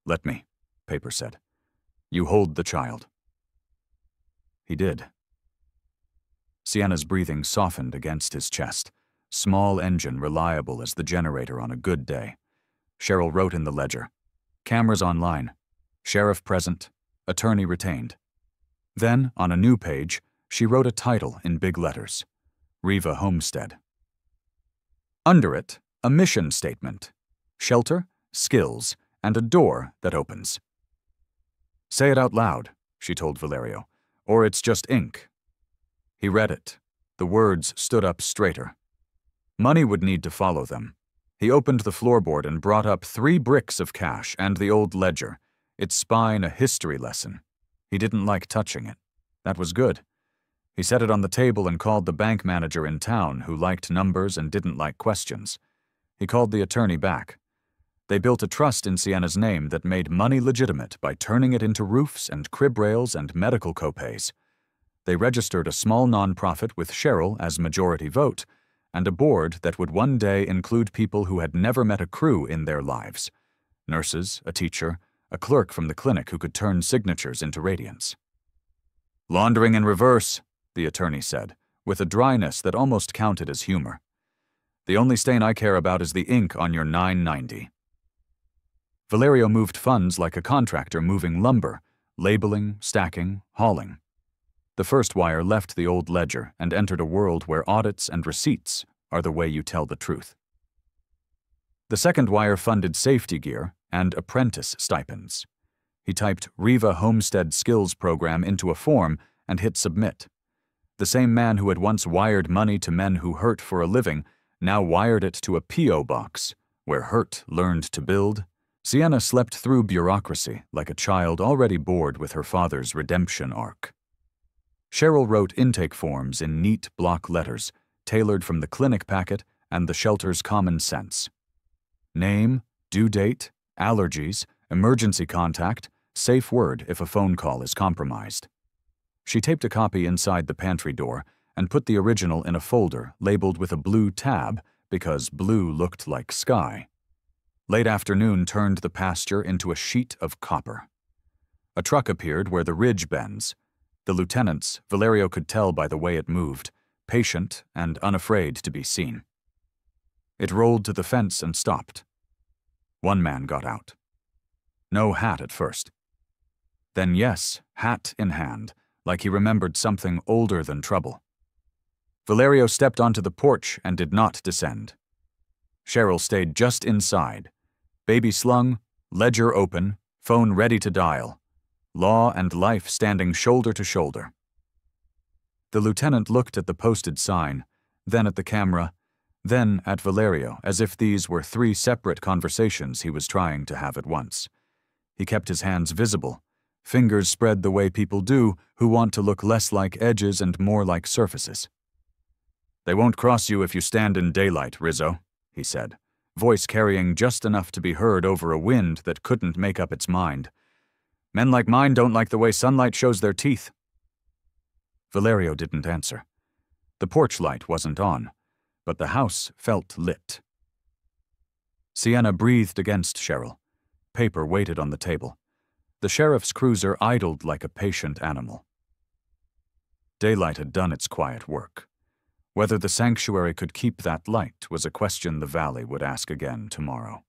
"Let me," Paper said. "You hold the child." He did. Sienna's breathing softened against his chest, small engine reliable as the generator on a good day. Cheryl wrote in the ledger, "Cameras online, sheriff present, attorney retained." Then, on a new page, she wrote a title in big letters, Riva Homestead. Under it, a mission statement, shelter, skills, and a door that opens. "Say it out loud," she told Valerio, "or it's just ink." He read it. The words stood up straighter. Money would need to follow them. He opened the floorboard and brought up 3 bricks of cash and the old ledger, its spine a history lesson. He didn't like touching it. That was good. He set it on the table and called the bank manager in town who liked numbers and didn't like questions. He called the attorney back. They built a trust in Sienna's name that made money legitimate by turning it into roofs and crib rails and medical copays. They registered a small nonprofit with Cheryl as majority vote, and a board that would one day include people who had never met a crew in their lives. Nurses, a teacher, a clerk from the clinic who could turn signatures into radiance. "Laundering in reverse," the attorney said, with a dryness that almost counted as humor. "The only stain I care about is the ink on your 990. Valerio moved funds like a contractor moving lumber, labeling, stacking, hauling. The first wire left the old ledger and entered a world where audits and receipts are the way you tell the truth. The second wire funded safety gear and apprentice stipends. He typed Riva Homestead Skills Program into a form and hit submit. The same man who had once wired money to men who hurt for a living now wired it to a P.O. box, where hurt learned to build. Sienna slept through bureaucracy like a child already bored with her father's redemption arc. Cheryl wrote intake forms in neat block letters, tailored from the clinic packet and the shelter's common sense. Name, due date, allergies, emergency contact, safe word if a phone call is compromised. She taped a copy inside the pantry door and put the original in a folder labeled with a blue tab because blue looked like sky. Late afternoon turned the pasture into a sheet of copper. A truck appeared where the ridge bends. The lieutenant's, Valerio could tell by the way it moved, patient and unafraid to be seen. It rolled to the fence and stopped. One man got out. No hat at first. Then yes, hat in hand, like he remembered something older than trouble. Valerio stepped onto the porch and did not descend. Cheryl stayed just inside. Baby slung, ledger open, phone ready to dial. Law and life standing shoulder to shoulder. The lieutenant looked at the posted sign, then at the camera, then at Valerio, as if these were 3 separate conversations he was trying to have at once. He kept his hands visible, fingers spread the way people do who want to look less like edges and more like surfaces. "They won't cross you if you stand in daylight, Rizzo," he said, voice carrying just enough to be heard over a wind that couldn't make up its mind. "Men like mine don't like the way sunlight shows their teeth." Valerio didn't answer. The porch light wasn't on, but the house felt lit. Sienna breathed against Cheryl. Paper waited on the table. The sheriff's cruiser idled like a patient animal. Daylight had done its quiet work. Whether the sanctuary could keep that light was a question the valley would ask again tomorrow.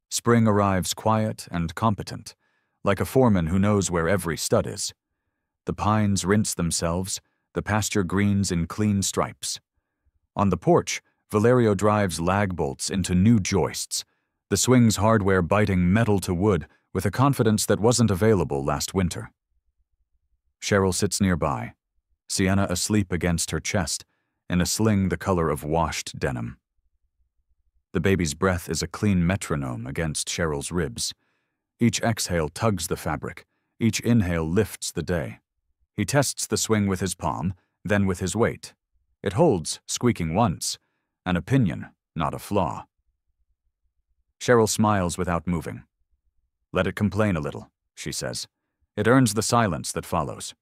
Spring arrives quiet and competent, like a foreman who knows where every stud is. The pines rinse themselves, the pasture greens in clean stripes. On the porch, Valerio drives lag bolts into new joists, the swing's hardware biting metal to wood with a confidence that wasn't available last winter. Cheryl sits nearby, Sienna asleep against her chest, in a sling the color of washed denim. The baby's breath is a clean metronome against Cheryl's ribs. Each exhale tugs the fabric, each inhale lifts the day. He tests the swing with his palm, then with his weight. It holds, squeaking once, an opinion, not a flaw. Cheryl smiles without moving. "Let it complain a little," she says. "It earns the silence that follows."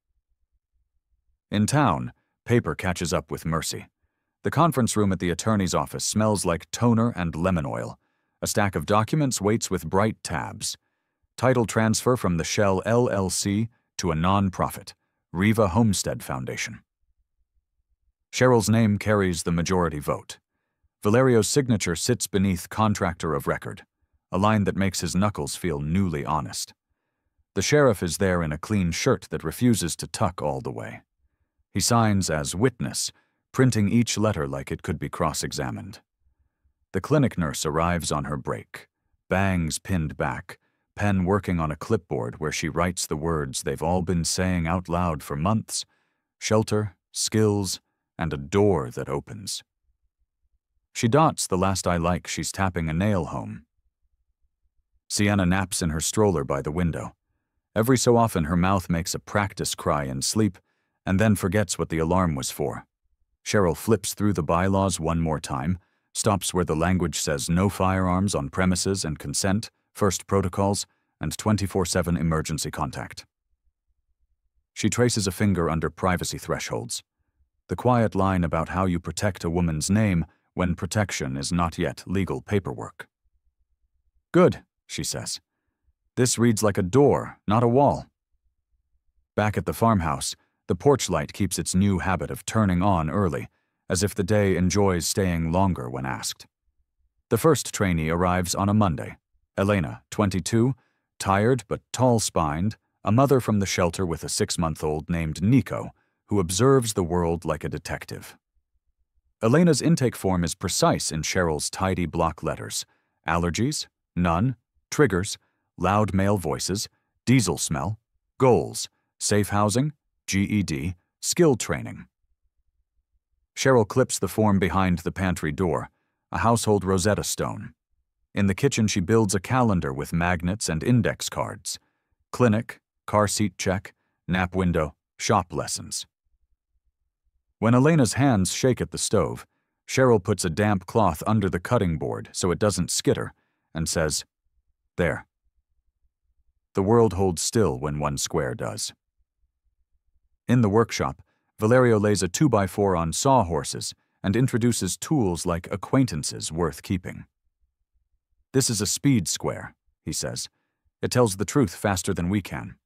In town, paper catches up with Mercy. The conference room at the attorney's office smells like toner and lemon oil. A stack of documents waits with bright tabs. Title transfer from the Shell LLC to a non-profit, Riva Homestead Foundation. Cheryl's name carries the majority vote. Valerio's signature sits beneath contractor of record, a line that makes his knuckles feel newly honest. The sheriff is there in a clean shirt that refuses to tuck all the way. He signs as witness, printing each letter like it could be cross-examined. The clinic nurse arrives on her break, bangs pinned back, pen working on a clipboard where she writes the words they've all been saying out loud for months: shelter, skills, and a door that opens. She dots the last I like she's tapping a nail home. Sienna naps in her stroller by the window. Every so often her mouth makes a practice cry in sleep, and then forgets what the alarm was for. Cheryl flips through the bylaws one more time, stops where the language says no firearms on premises and consent, first protocols, and 24/7 emergency contact. She traces a finger under privacy thresholds. The quiet line about how you protect a woman's name when protection is not yet legal paperwork. "Good," she says. "This reads like a door, not a wall." Back at the farmhouse, the porch light keeps its new habit of turning on early, as if the day enjoys staying longer when asked. The first trainee arrives on a Monday. Elena, 22, tired but tall-spined, a mother from the shelter with a 6-month-old named Nico, who observes the world like a detective. Elena's intake form is precise in Cheryl's tidy block letters: allergies, none, triggers, loud male voices, diesel smell, goals, safe housing, GED, skill training. Cheryl clips the form behind the pantry door, a household Rosetta Stone. In the kitchen she builds a calendar with magnets and index cards. Clinic, car seat check, nap window, shop lessons. When Elena's hands shake at the stove, Cheryl puts a damp cloth under the cutting board so it doesn't skitter, and says, "There." The world holds still when one square does. In the workshop, Valerio lays a 2x4 on sawhorses and introduces tools like acquaintances worth keeping. "This is a speed square," he says. "It tells the truth faster than we can.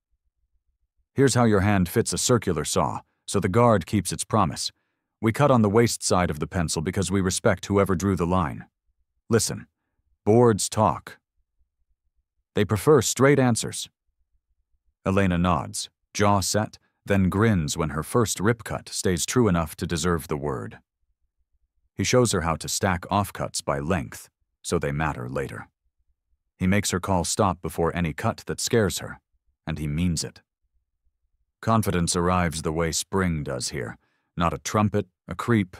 Here's how your hand fits a circular saw, so the guard keeps its promise. We cut on the waste side of the pencil because we respect whoever drew the line. Listen, boards talk. They prefer straight answers." Elena nods, jaw set, then grins when her first rip cut stays true enough to deserve the word. He shows her how to stack offcuts by length, so they matter later. He makes her call stop before any cut that scares her, and he means it. Confidence arrives the way spring does here, not a trumpet, a creep.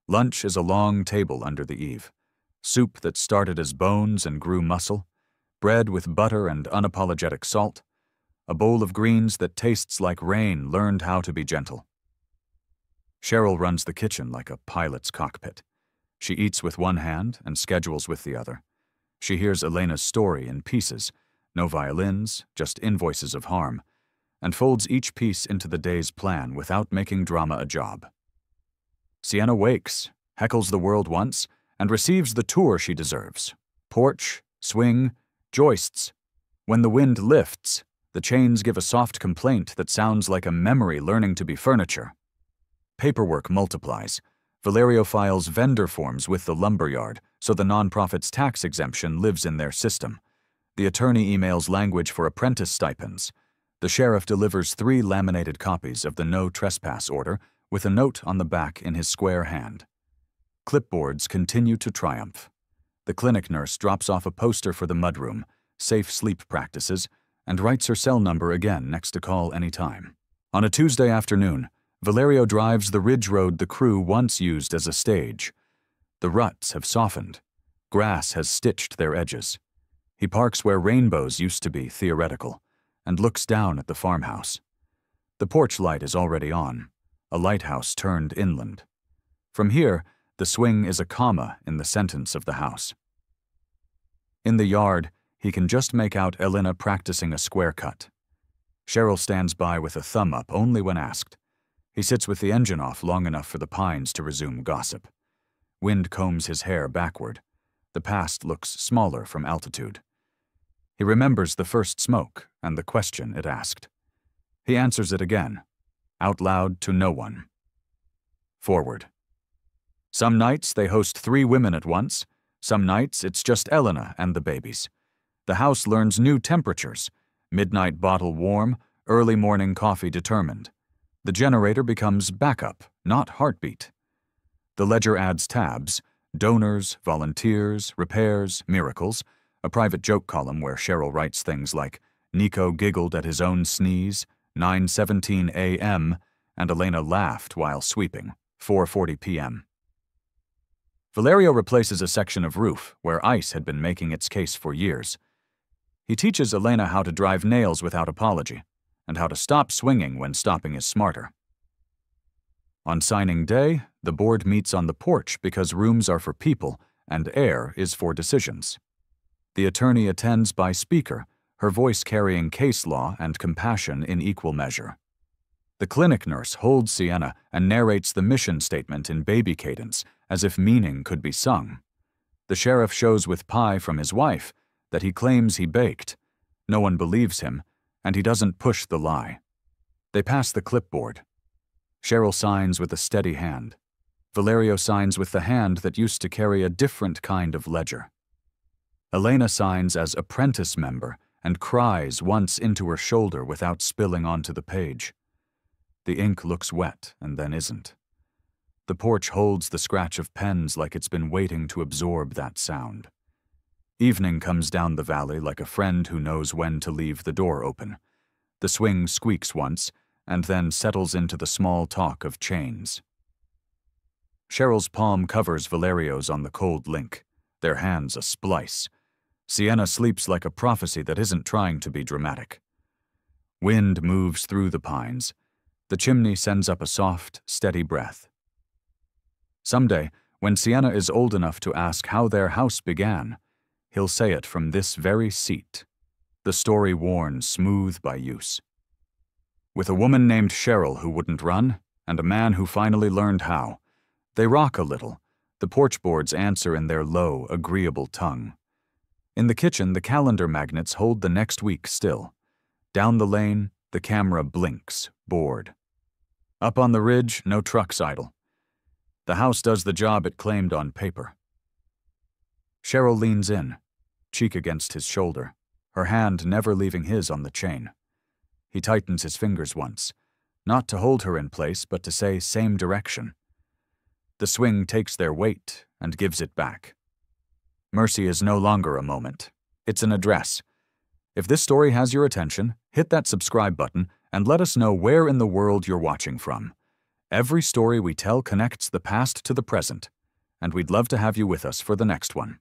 Lunch is a long table under the eave. Soup that started as bones and grew muscle, bread with butter and unapologetic salt, a bowl of greens that tastes like rain learned how to be gentle. Cheryl runs the kitchen like a pilot's cockpit. She eats with one hand and schedules with the other. She hears Elena's story in pieces, no violins, just invoices of harm, and folds each piece into the day's plan without making drama a job. Sienna wakes, heckles the world once, and receives the tour she deserves. Porch, swing, joists. When the wind lifts, the chains give a soft complaint that sounds like a memory learning to be furniture. Paperwork multiplies. Valerio files vendor forms with the lumberyard, so the nonprofit's tax exemption lives in their system. The attorney emails language for apprentice stipends. The sheriff delivers 3 laminated copies of the no trespass order with a note on the back in his square hand. Clipboards continue to triumph. The clinic nurse drops off a poster for the mudroom, safe sleep practices, and writes her cell number again next to call anytime. On a Tuesday afternoon, Valerio drives the ridge road the crew once used as a stage. The ruts have softened. Grass has stitched their edges. He parks where rainbows used to be theoretical, and looks down at the farmhouse. The porch light is already on, a lighthouse turned inland. From here, the swing is a comma in the sentence of the house. In the yard, he can just make out Elena practicing a square cut. Cheryl stands by with a thumb up only when asked. He sits with the engine off long enough for the pines to resume gossip. Wind combs his hair backward. The past looks smaller from altitude. He remembers the first smoke and the question it asked. He answers it again, out loud to no one. Forward. Some nights they host 3 women at once. Some nights it's just Elena and the babies. The house learns new temperatures. Midnight bottle warm, early morning coffee determined. The generator becomes backup, not heartbeat. The ledger adds tabs, donors, volunteers, repairs, miracles, a private joke column where Cheryl writes things like, Nico giggled at his own sneeze, 9:17 a.m., and Elena laughed while sweeping, 4:40 p.m. Valerio replaces a section of roof where ice had been making its case for years. He teaches Elena how to drive nails without apology, and how to stop swinging when stopping is smarter. On signing day, the board meets on the porch because rooms are for people and air is for decisions. The attorney attends by speaker, her voice carrying case law and compassion in equal measure. The clinic nurse holds Sienna and narrates the mission statement in baby cadence, as if meaning could be sung. The sheriff shows with pie from his wife that he claims he baked. No one believes him, and he doesn't push the lie. They pass the clipboard. Cheryl signs with a steady hand. Valerio signs with the hand that used to carry a different kind of ledger. Elena signs as apprentice member and cries once into her shoulder without spilling onto the page. The ink looks wet and then isn't. The porch holds the scratch of pens like it's been waiting to absorb that sound. Evening comes down the valley like a friend who knows when to leave the door open. The swing squeaks once, and then settles into the small talk of chains. Cheryl's palm covers Valerio's on the cold link, their hands a splice. Sienna sleeps like a prophecy that isn't trying to be dramatic. Wind moves through the pines. The chimney sends up a soft, steady breath. Someday, when Sienna is old enough to ask how their house began, he'll say it from this very seat, the story worn smooth by use. With a woman named Cheryl who wouldn't run, and a man who finally learned how. They rock a little. The porch boards answer in their low, agreeable tongue. In the kitchen, the calendar magnets hold the next week still. Down the lane, the camera blinks, bored. Up on the ridge, no trucks idle. The house does the job it claimed on paper. Cheryl leans in, cheek against his shoulder, her hand never leaving his on the chain. He tightens his fingers once, not to hold her in place, but to say same direction. The swing takes their weight and gives it back. Mercy is no longer a moment. It's an address. If this story has your attention, hit that subscribe button and let us know where in the world you're watching from. Every story we tell connects the past to the present, and we'd love to have you with us for the next one.